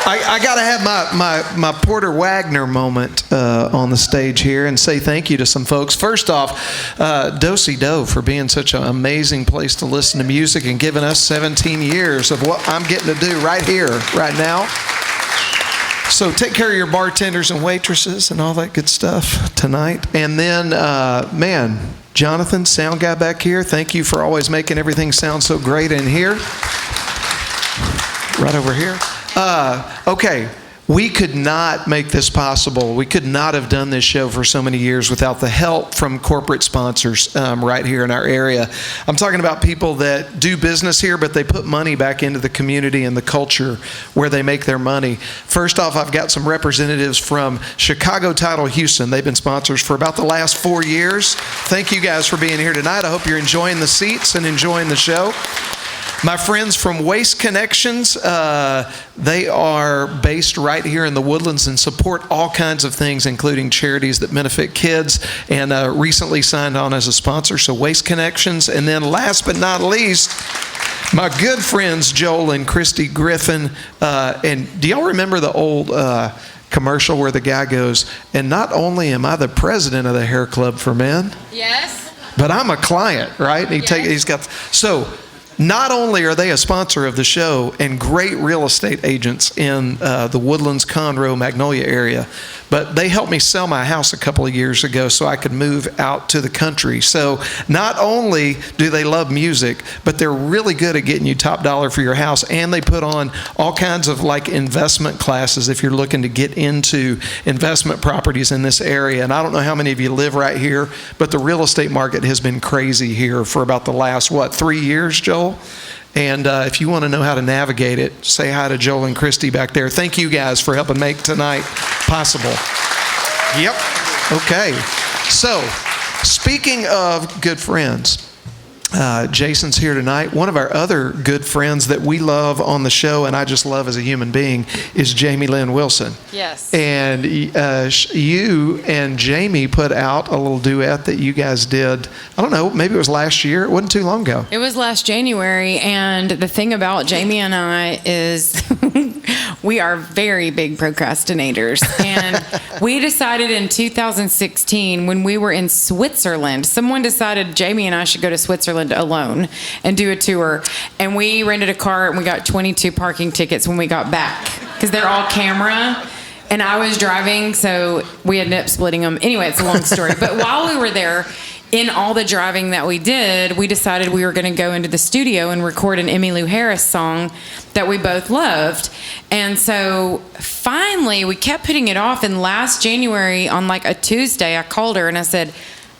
I got to have my Porter Wagner moment on the stage here and say thank you to some folks. First off, Do-Si-Do for being such an amazing place to listen to music and giving us 17 years of what I'm getting to do right here, right now. So take care of your bartenders and waitresses and all that good stuff tonight. And then, Jonathan, sound guy back here, thank you for always making everything sound so great in here. Right over here. Okay, we could not make this possible. We could not have done this show for so many years without the help from corporate sponsors right here in our area. I'm talking about people that do business here, but they put money back into the community and the culture where they make their money. First off, I've got some representatives from Chicago Title Houston. They've been sponsors for about the last 4 years. Thank you guys for being here tonight. I hope you're enjoying the seats and enjoying the show. My friends from Waste Connections, they are based right here in the Woodlands and support all kinds of things, including charities that benefit kids, and recently signed on as a sponsor, so Waste Connections. And then last but not least, my good friends Joel and Christy Griffin. And do y'all remember the old commercial where the guy goes, and not only am I the president of the Hair Club for Men, Yes. but I'm a client, right? And he's got, so not only are they a sponsor of the show and great real estate agents in the Woodlands, Conroe, Magnolia area, but they helped me sell my house a couple of years ago so I could move out to the country. So not only do they love music, but they're really good at getting you top dollar for your house, and they put on all kinds of like investment classes if you're looking to get into investment properties in this area. And I don't know how many of you live right here, but the real estate market has been crazy here for about the last, 3 years, Joel? And if you want to know how to navigate it, say hi to Joel and Christy back there. Thank you guys for helping make tonight possible. Yep. Okay. So, speaking of good friends, Jason's here tonight. One of our other good friends that we love on the show, and I just love as a human being, is Jamie Lynn Wilson. Yes. And you and Jamie put out a little duet that you guys did, I don't know, maybe it was last year. It wasn't too long ago. It was last January, and the thing about Jamie and I is we are very big procrastinators. And we decided in 2016, when we were in Switzerland, someone decided Jamie and I should go to Switzerland alone and do a tour. And we rented a car, and we got 22 parking tickets when we got back because they're all camera. And I was driving, so we ended up splitting them. Anyway, it's a long story. But while we were there, in all the driving that we did, we decided we were going to go into the studio and record an Emmylou Harris song that we both loved. And so finally, we kept putting it off. And last January, on like a Tuesday, I called her and I said,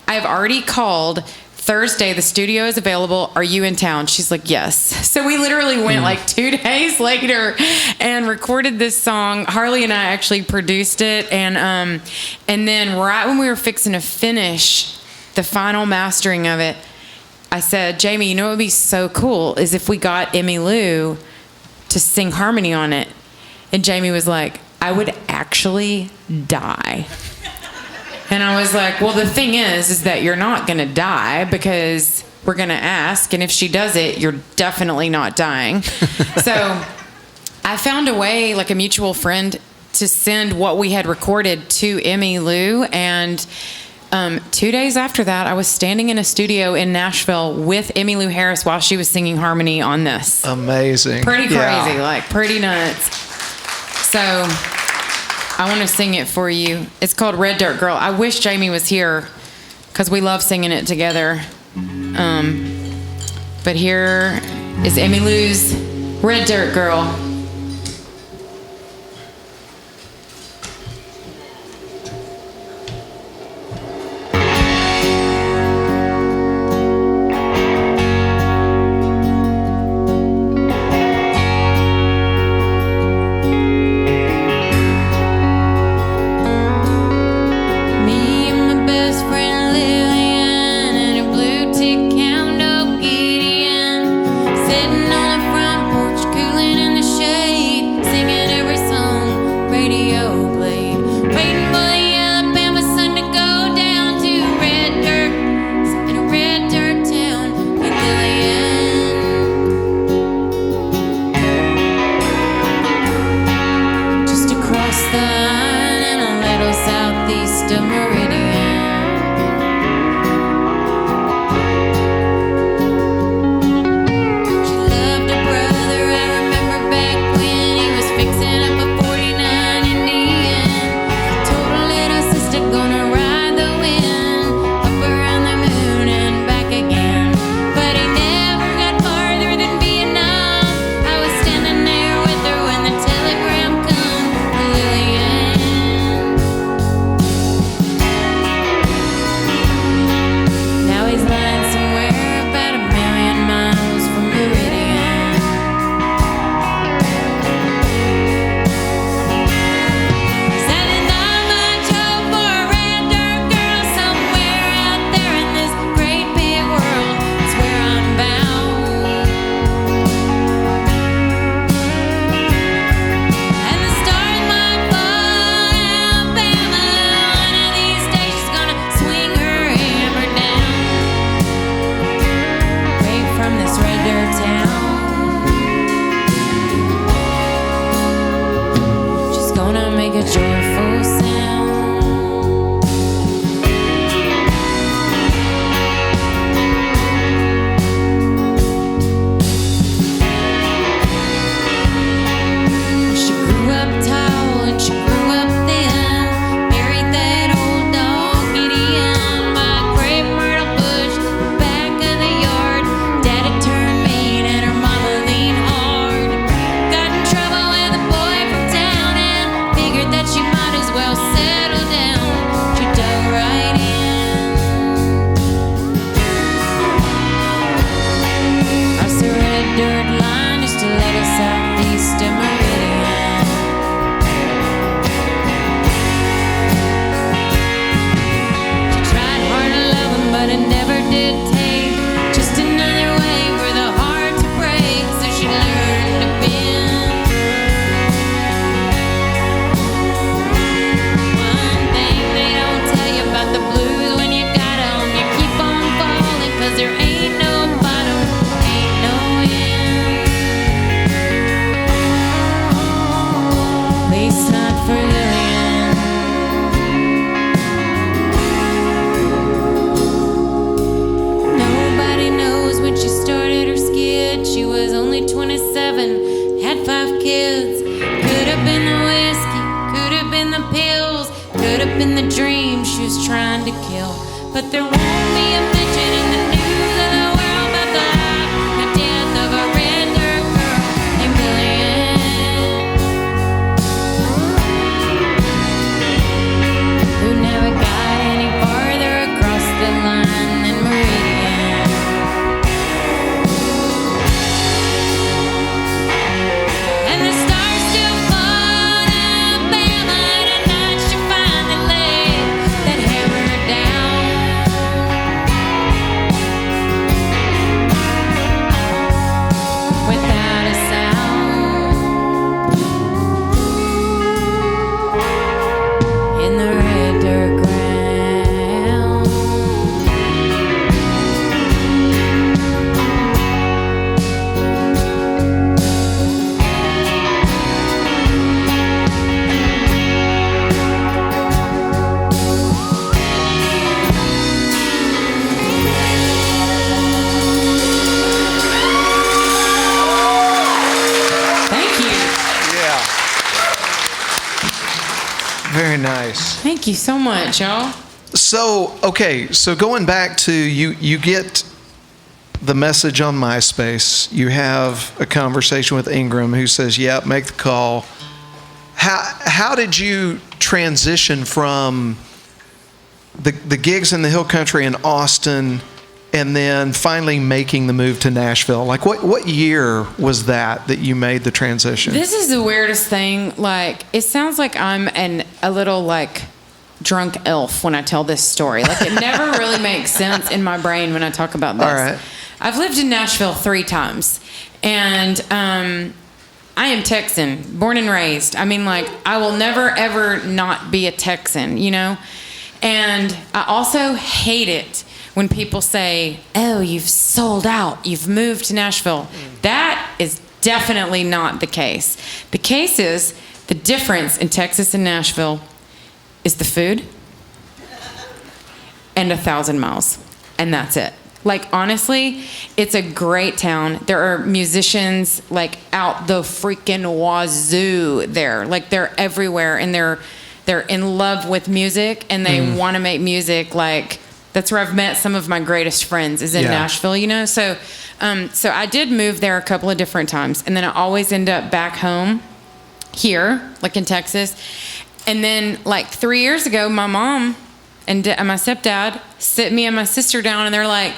I've already called. Thursday, the studio is available. Are you in town? She's like, yes. So we literally went like 2 days later and recorded this song. Harley and I actually produced it. And then right when we were fixing to finish the final mastering of it, I said, Jamie, you know what would be so cool is if we got Emmylou to sing harmony on it. And Jamie was like, I would actually die. And I was like, well, the thing is that you're not going to die because we're going to ask. And if she does it, you're definitely not dying. So I found a way, like a mutual friend, to send what we had recorded to Emmylou. And 2 days after that, I was standing in a studio in Nashville with Emmylou Harris while she was singing harmony on this. Amazing. Pretty crazy, like pretty nuts. So I want to sing it for you. It's called Red Dirt Girl. I wish Jamie was here because we love singing it together. But here is Emmylou's Red Dirt Girl. Sitting on the front porch, cooling in the shade. dream she was trying to kill. But there won't be a mention in the news of the world about the life and death of a red dirt girl named Billion, who never got any farther across the line than Meridian. And the stars still fall in Alabama, and at night she finally laid that hammer down. Without a sound, in the red dirt ground. Thank you. Yeah. Very nice. Thank you so much, y'all. So, okay, so going back to you get the message on MySpace. You have a conversation with Ingram who says, "Yep, make the call." How did you transition from the gigs in the Hill Country in Austin, and then finally making the move to Nashville? Like, what year was that you made the transition? This is the weirdest thing. Like, it sounds like I'm a little like drunk elf when I tell this story. Like, it never really makes sense in my brain when I talk about this. All right. I've lived in Nashville 3 times, and I am Texan, born and raised. I mean, like, I will never ever not be a Texan, you know? And I also hate it when people say, "Oh, you've sold out, you've moved to Nashville." That is definitely not the case. The case is the difference in Texas and Nashville is the food and 1,000 miles, and that's it. Like, honestly, it's a great town. There are musicians like out the freaking wazoo there. Like, they're everywhere, and they're in love with music, and they want to make music. Like, that's where I've met some of my greatest friends, is in Nashville, you know? So I did move there a couple of different times, and then I always end up back home here, like in Texas. And then, like, 3 years ago, my mom and my stepdad sit me and my sister down, and they're like,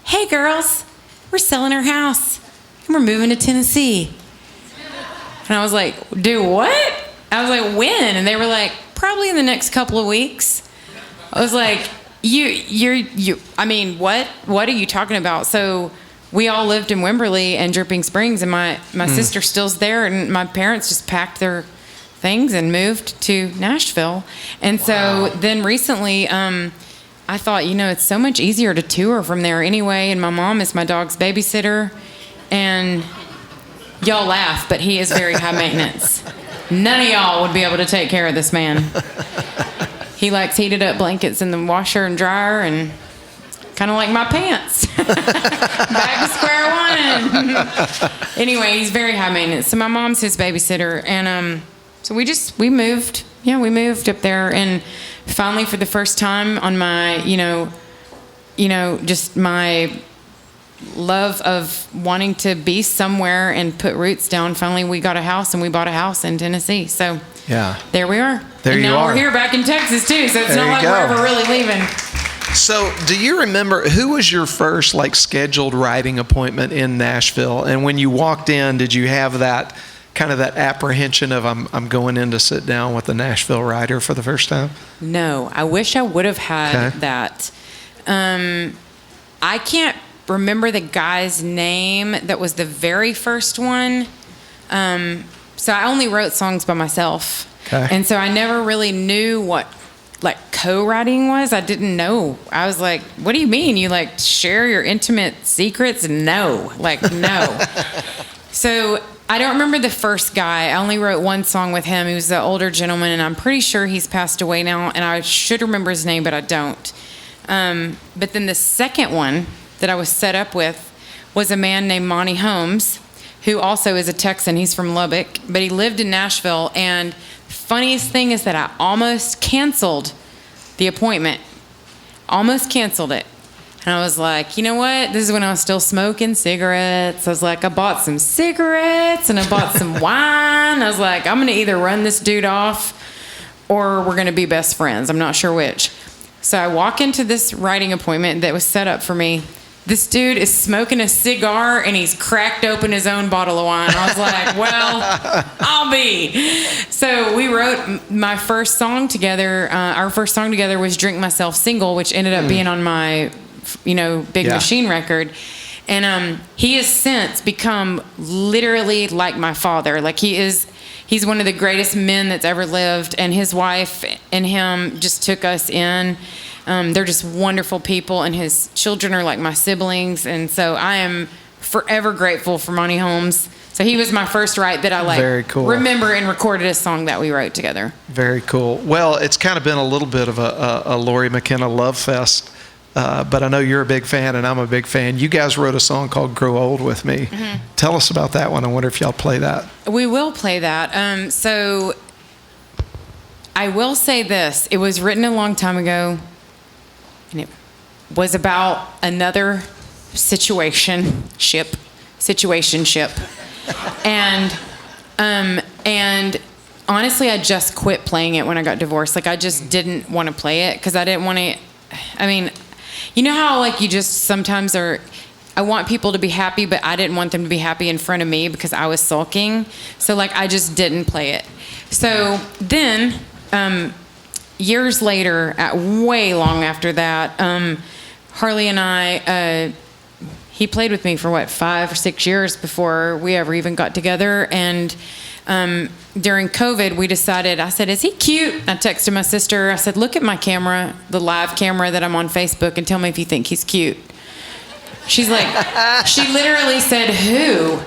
"Hey, girls, we're selling our house, and we're moving to Tennessee." And I was like, "Do what?" I was like, "When?" And they were like, "Probably in the next couple of weeks." I was like, I mean, what are you talking about? So we all lived in Wimberley and Dripping Springs, and my sister still's there, and my parents just packed their things and moved to Nashville. And so then recently, I thought, you know, it's so much easier to tour from there anyway, and my mom is my dog's babysitter, and y'all laugh, but he is very high maintenance. None of y'all would be able to take care of this man. He likes heated up blankets in the washer and dryer, and kind of like my pants. Back to square one. Anyway, he's very high maintenance. So my mom's his babysitter, and so we moved. Yeah, we moved up there, and finally, for the first time, on my, just my love of wanting to be somewhere and put roots down. Finally, we got a house, and we bought a house in Tennessee. So Yeah. there we are. There and you now are. we're here back in Texas too. So it's There not you like go. we're ever really leaving. So, do you remember who was your first like scheduled writing appointment in Nashville? And when you walked in, did you have that kind of that apprehension of I'm going in to sit down with a Nashville writer for the first time? No, I wish I would have had Okay. that. I can't remember the guy's name that was the very first one. So I only wrote songs by myself. Okay. And so I never really knew what like co-writing was. I didn't know. I was like, what do you mean? You like share your intimate secrets? No, like no. So I don't remember the first guy. I only wrote one song with him. He was the older gentleman, and I'm pretty sure he's passed away now, and I should remember his name, but I don't. But then the second one that I was set up with was a man named Monty Holmes, who also is a Texan. He's from Lubbock, but he lived in Nashville. And the funniest thing is that I almost canceled the appointment. Almost canceled it. And I was like, you know what? This is when I was still smoking cigarettes. I was like, I bought some cigarettes and I bought some wine. I was like, I'm going to either run this dude off or we're going to be best friends. I'm not sure which. So I walk into this writing appointment that was set up for me. This dude is smoking a cigar and he's cracked open his own bottle of wine. I was like, well, I'll be. So we wrote my first song together. Our first song together was Drink Myself Single, which ended up being on my, Big Machine record. And he has since become literally like my father. Like he's one of the greatest men that's ever lived. And his wife and him just took us in. They're just wonderful people, and his children are like my siblings, and so I am forever grateful for Monty Holmes. So he was my first write that I Very cool. remember and recorded a song that we wrote together. Very cool. Well, it's kind of been a little bit of a Lori McKenna love fest, but I know you're a big fan, and I'm a big fan. You guys wrote a song called "Grow Old with Me." Mm-hmm. Tell us about that one. I wonder if y'all play that. We will play that. So I will say this: it was written a long time ago. And it was about another situationship. And honestly, I just quit playing it when I got divorced. Like, I just didn't want to play it because I didn't want to. I mean, you know how like you just sometimes are. I want people to be happy, but I didn't want them to be happy in front of me because I was sulking. So like, I just didn't play it. So then. Years later, way long after that, Harley and I, he played with me for 5 or 6 years before we ever even got together. And during COVID, we decided, I said, is he cute? I texted my sister. I said, look at my camera, the live camera that I'm on Facebook, and tell me if you think he's cute. She's like, she literally said, who?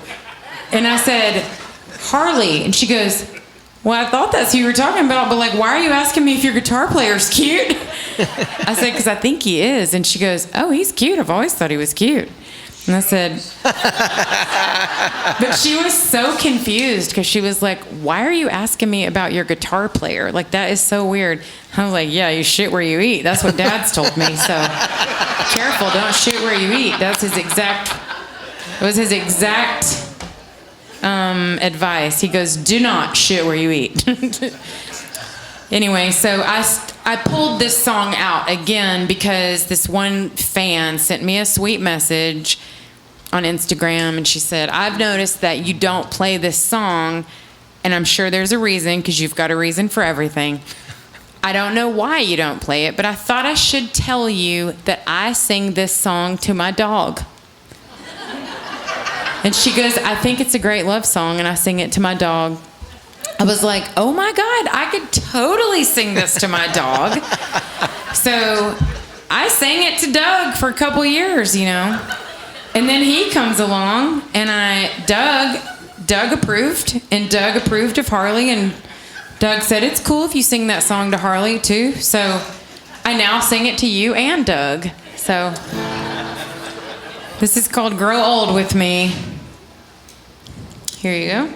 And I said, Harley. And she goes, well, I thought that's who you were talking about, but like, why are you asking me if your guitar player's cute? I said, because I think he is. And she goes, oh, he's cute. I've always thought he was cute. And I said, but she was so confused because she was like, why are you asking me about your guitar player? Like, that is so weird. I was like, yeah, you shit where you eat. That's what Dad's told me. So careful, don't shit where you eat. It was his exact advice. He goes, do not shit where you eat. Anyway, so I pulled this song out again because this one fan sent me a sweet message on Instagram, and she said, I've noticed that you don't play this song, and I'm sure there's a reason because you've got a reason for everything. I don't know why you don't play it, but I thought I should tell you that I sing this song to my dog. And she goes, I think it's a great love song, and I sing it to my dog. I was like, oh my God, I could totally sing this to my dog. So I sang it to Doug for a couple years, And then he comes along, and Doug approved, and Doug approved of Harley, and Doug said, it's cool if you sing that song to Harley too. So I now sing it to you and Doug. So this is called Grow Old with Me. Here you go.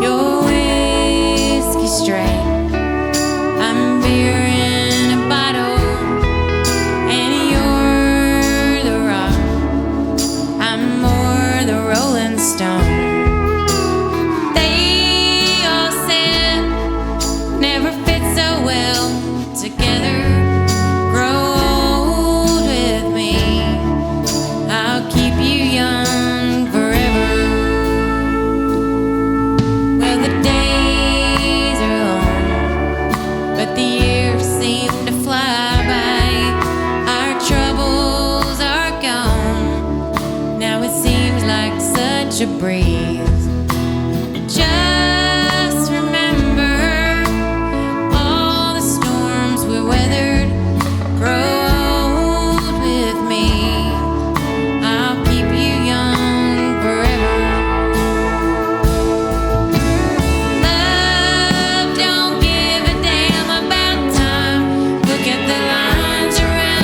Your whiskey straight, I'm beer in a bottle, and you're the rock, I'm more the Rolling Stone. To breathe. Just remember all the storms we weathered. Grow old with me. I'll keep you young forever. Love don't give a damn about time. Look at the lines around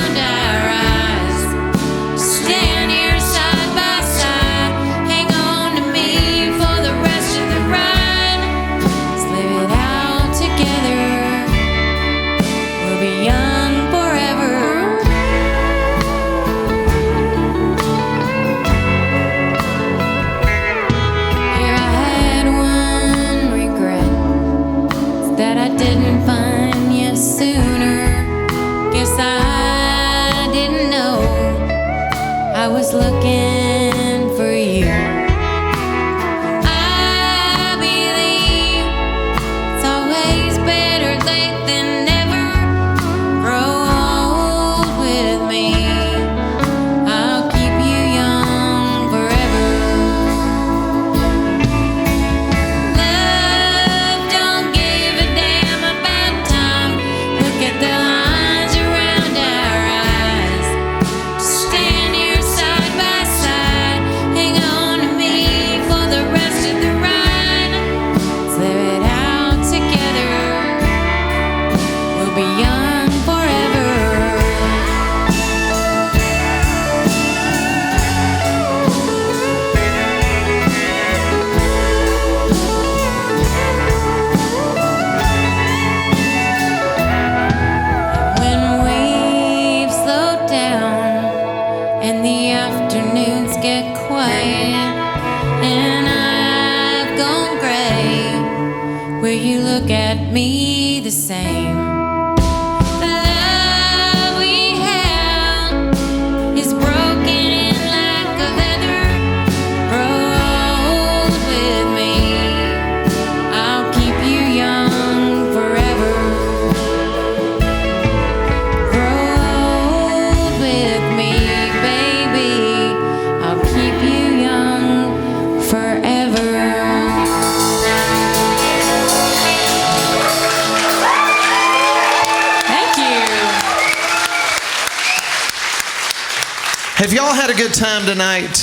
Have y'all had a good time tonight?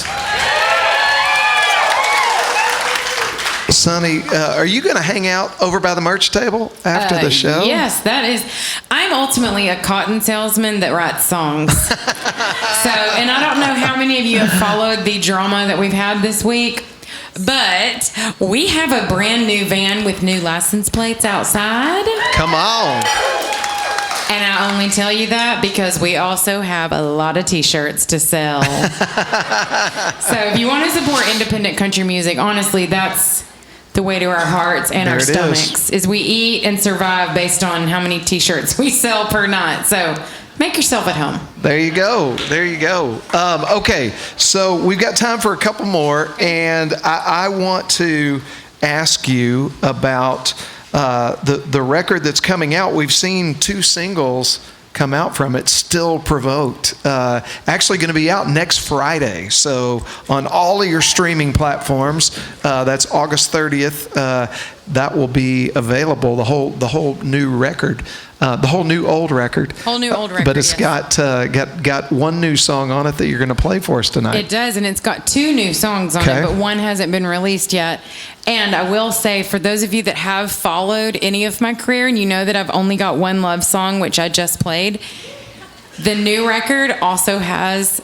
Sonny, are you going to hang out over by the merch table after the show? Yes, that is. I'm ultimately a cotton salesman that writes songs. And I don't know how many of you have followed the drama that we've had this week, but we have a brand new van with new license plates outside. Come on. And I only tell you that because we also have a lot of t-shirts to sell. So if you want to support independent country music, honestly, that's the way to our hearts and our stomachs is we eat and survive based on how many t-shirts we sell per night. So make yourself at home. There you go. There you go. Okay, so we've got time for a couple more, and I want to ask you about the record that's coming out. We've seen 2 singles come out from it, Still Provoked. Actually going to be out next Friday. So on all of your streaming platforms, that's August 30th. That will be available, the whole new record. The whole new old record. Whole new old record. But it's got one new song on it that you're going to play for us tonight. It does, and it's got 2 new songs on it, but one hasn't been released yet. And I will say, for those of you that have followed any of my career, and you know that I've only got one love song, which I just played, the new record also has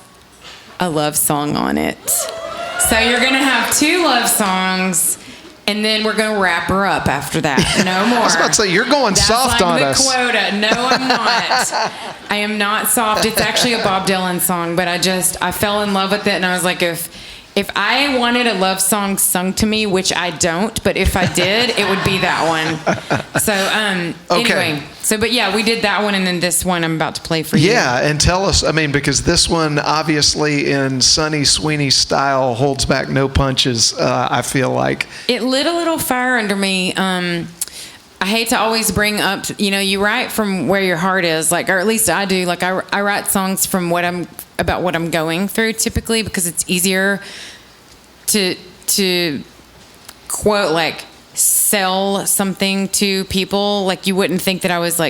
a love song on it. So you're going to have 2 love songs. And then we're going to wrap her up after that. No more. I was about to say, you're going soft on us. That's like the quota. No, I'm not. I am not soft. It's actually a Bob Dylan song, but I fell in love with it, and I was like, if I wanted a love song sung to me, which I don't, but if I did, it would be that one. So, anyway. So, but yeah, we did that one, and then this one I'm about to play for you. Yeah, and tell us, because this one, obviously, in Sonny Sweeney style, holds back no punches, I feel like. It lit a little fire under me. I hate to always bring up, you write from where your heart is, or at least I do. I write songs from about what I'm going through typically, because it's easier to quote, sell something to people. You wouldn't think that I was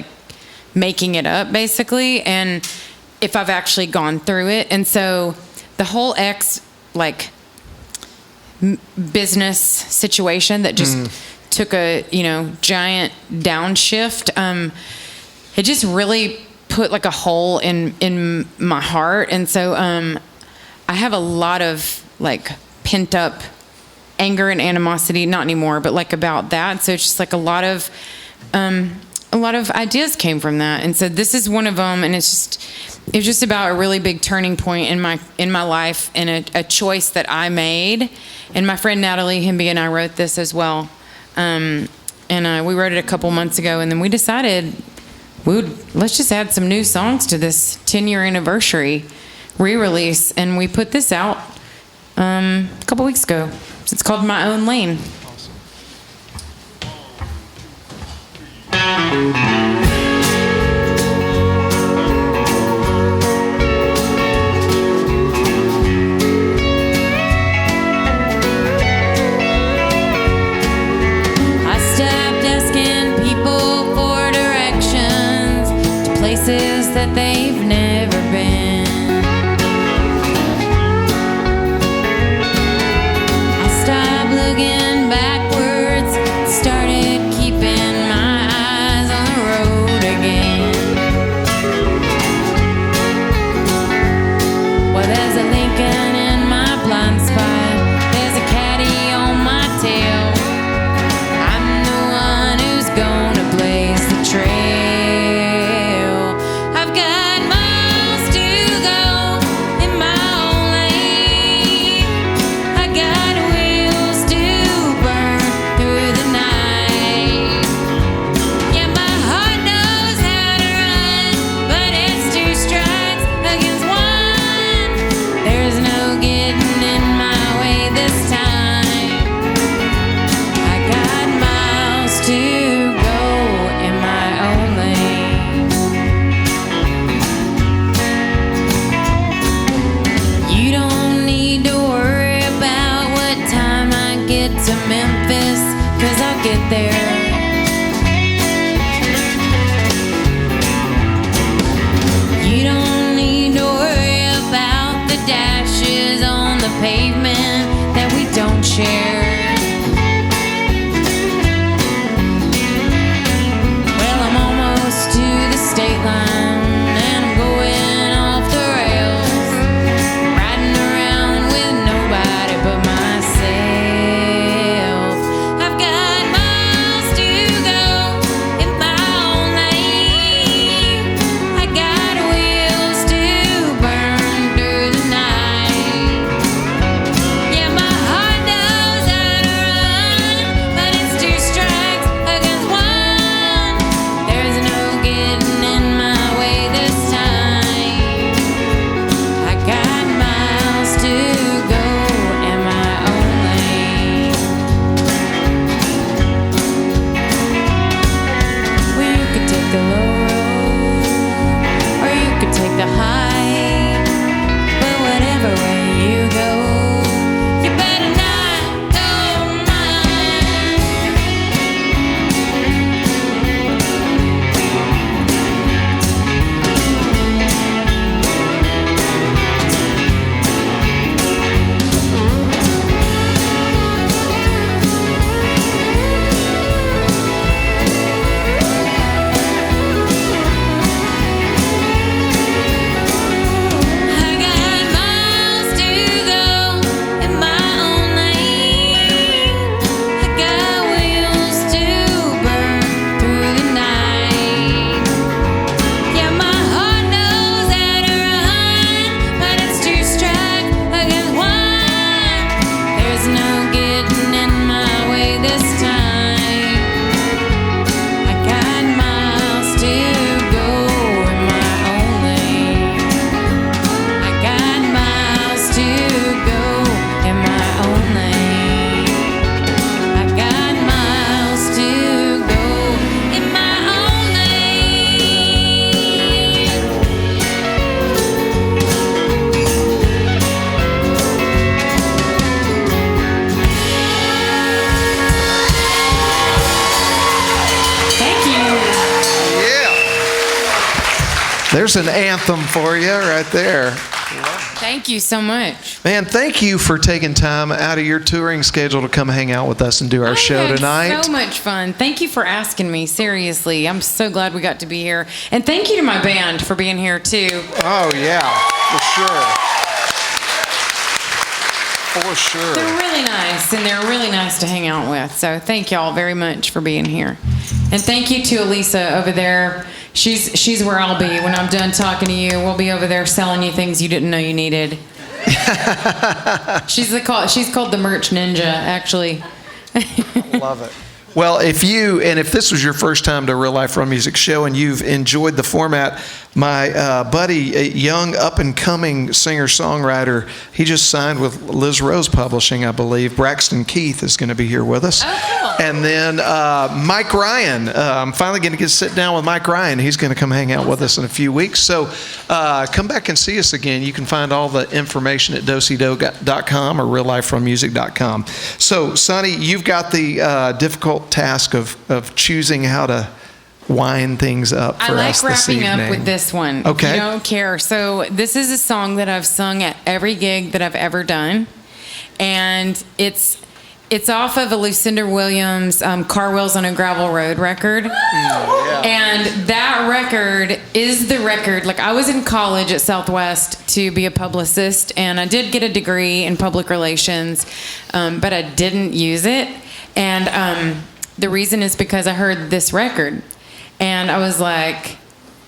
making it up, basically, and if I've actually gone through it. And so the whole business situation that just took a giant downshift, it just really put a hole in my heart. And so I have a lot of pent up anger and animosity, not anymore, but about that. So it's just a lot of ideas came from that. And so this is one of them, and it's just about a really big turning point in my life, and a choice that I made. And my friend Natalie Himby and I wrote this as well. And we wrote it a couple months ago, and then we decided let's just add some new songs to this 10-year anniversary re-release, and we put this out a couple weeks ago. It's called My Own Lane. That they've never been. I stopped looking backwards, started keeping my eyes on the road again. Well, there's a Lincoln in my blind spot, there's a caddy on my tail. I'm the one who's gonna blaze the trail. Got miles to would take the high. But whatever way you go, you better not go mine. I got miles to go in my own lane. I got wheels to burn through the night. Yeah, my heart knows how to run, but it's two strikes against one. There's no getting in my way this time. I got miles to go in my own lane. I got miles to go in my own lane. I got miles to go in my own lane. Thank you. Yeah. There's an anthem for you right there. Thank you so much. Man, thank you for taking time out of your touring schedule to come hang out with us and do our show I had tonight. so much fun. Thank you for asking me. Seriously, I'm so glad we got to be here. And thank you to my band for being here too. Oh, yeah, for sure. For sure. They're really nice, and they're really nice to hang out with. So thank y'all very much for being here. And thank you to Elisa over there. She's where I'll be when I'm done talking to you. We'll be over there selling you things you didn't know you needed. She's called the Merch Ninja, actually. Love it. Well, if this was your first time to Real Life Real Music show and you've enjoyed the format, my buddy, a young up-and-coming singer-songwriter, he just signed with Liz Rose Publishing, I believe. Braxton Keith is going to be here with us. Oh, cool. And then Mike Ryan. I'm finally going to get to sit down with Mike Ryan. He's going to come hang out with us in a few weeks. So come back and see us again. You can find all the information at doseydo.com or realliferealmusic.com. So, Sonny, you've got the difficult task of choosing how to wind things up for us this evening. I like wrapping up with this one. Okay. You don't care. So this is a song that I've sung at every gig that I've ever done. And it's off of a Lucinda Williams Car Wheels on a Gravel Road record. Yeah. And that record is the record. Like, I was in college at Southwest to be a publicist, and I did get a degree in public relations, but I didn't use it. And the reason is because I heard this record. And I was like,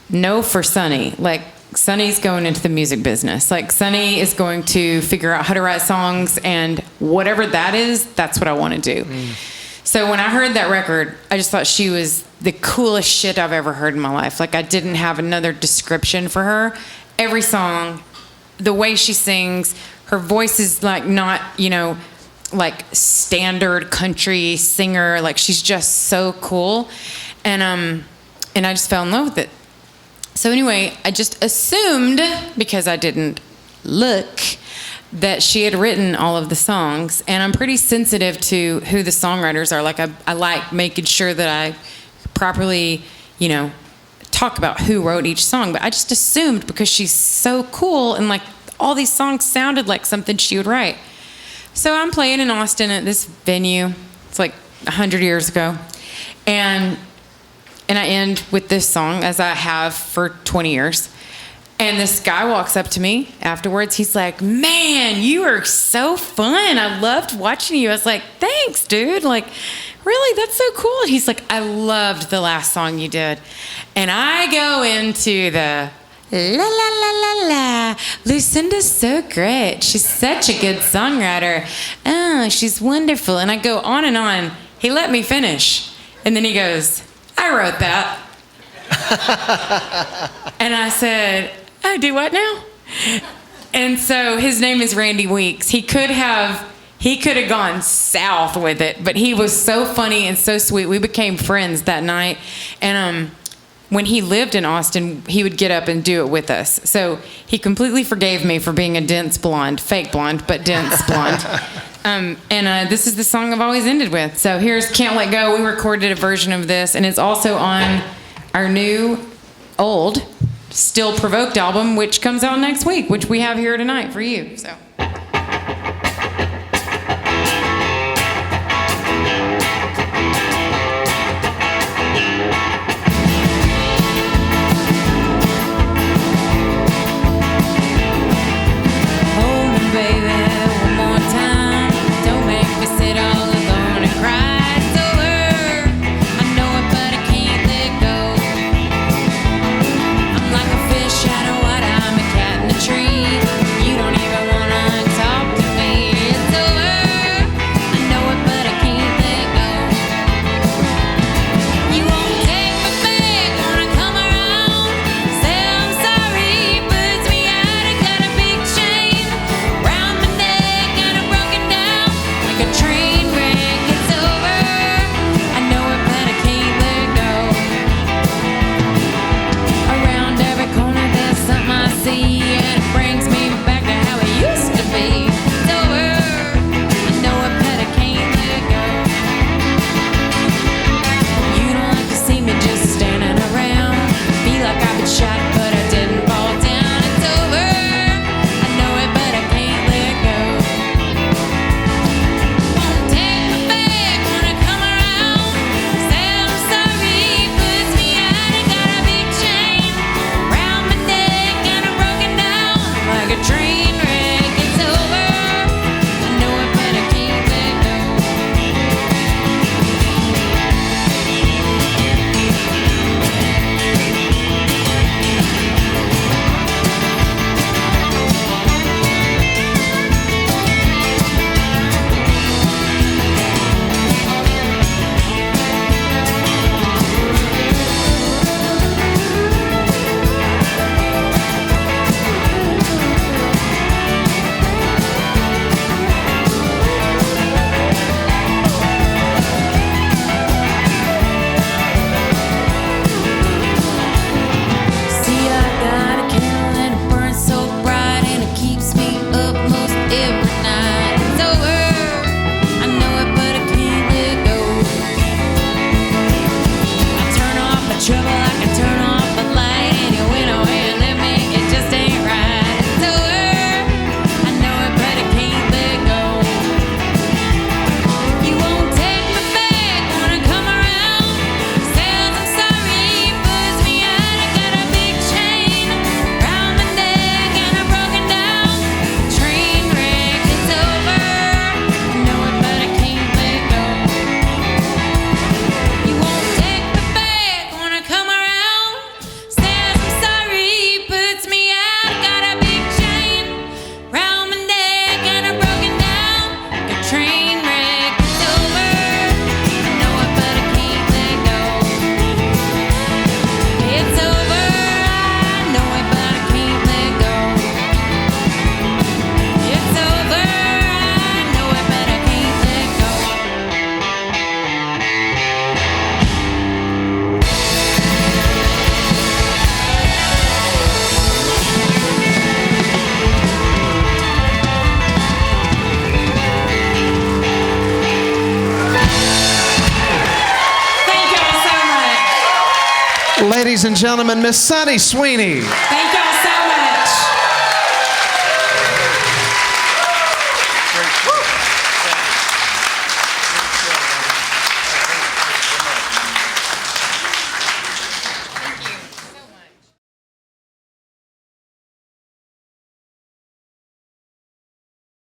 no for Sonny. Like, Sonny's going into the music business. Like, Sonny is going to figure out how to write songs, and whatever that is, that's what I want to do. So when I heard that record, I just thought she was the coolest shit I've ever heard in my life. Like, I didn't have another description for her. Every song, the way she sings, her voice is like not, like standard country singer. Like, she's just so cool. And I just fell in love with it. So anyway, I just assumed, because I didn't look, that she had written all of the songs. And I'm pretty sensitive to who the songwriters are. Like, I like making sure that I properly, talk about who wrote each song. But I just assumed, because she's so cool and like all these songs sounded like something she would write. So I'm playing in Austin at this venue. It's like 100 years ago. And I end with this song, as I have for 20 years. And this guy walks up to me afterwards. He's like, man, you are so fun. I loved watching you. I was like, thanks, dude. Like, really? That's so cool. And he's like, I loved the last song you did. And I go into the la, la, la, la, la. Lucinda's so great. She's such a good songwriter. Oh, she's wonderful. And I go on and on. He let me finish. And then he goes, I wrote that. And I said, oh, do what now? And so his name is Randy Weeks. He could have gone south with it, but he was so funny and so sweet. We became friends that night. And when he lived in Austin, he would get up and do it with us. So he completely forgave me for being a dense blonde, fake blonde, but dense blonde. This is the song I've always ended with. So here's Can't Let Go. We recorded a version of this, and it's also on our old, Still Provoked album, which comes out next week, which we have here tonight for you. So. Ladies and gentlemen, Miss Sunny Sweeney. Thank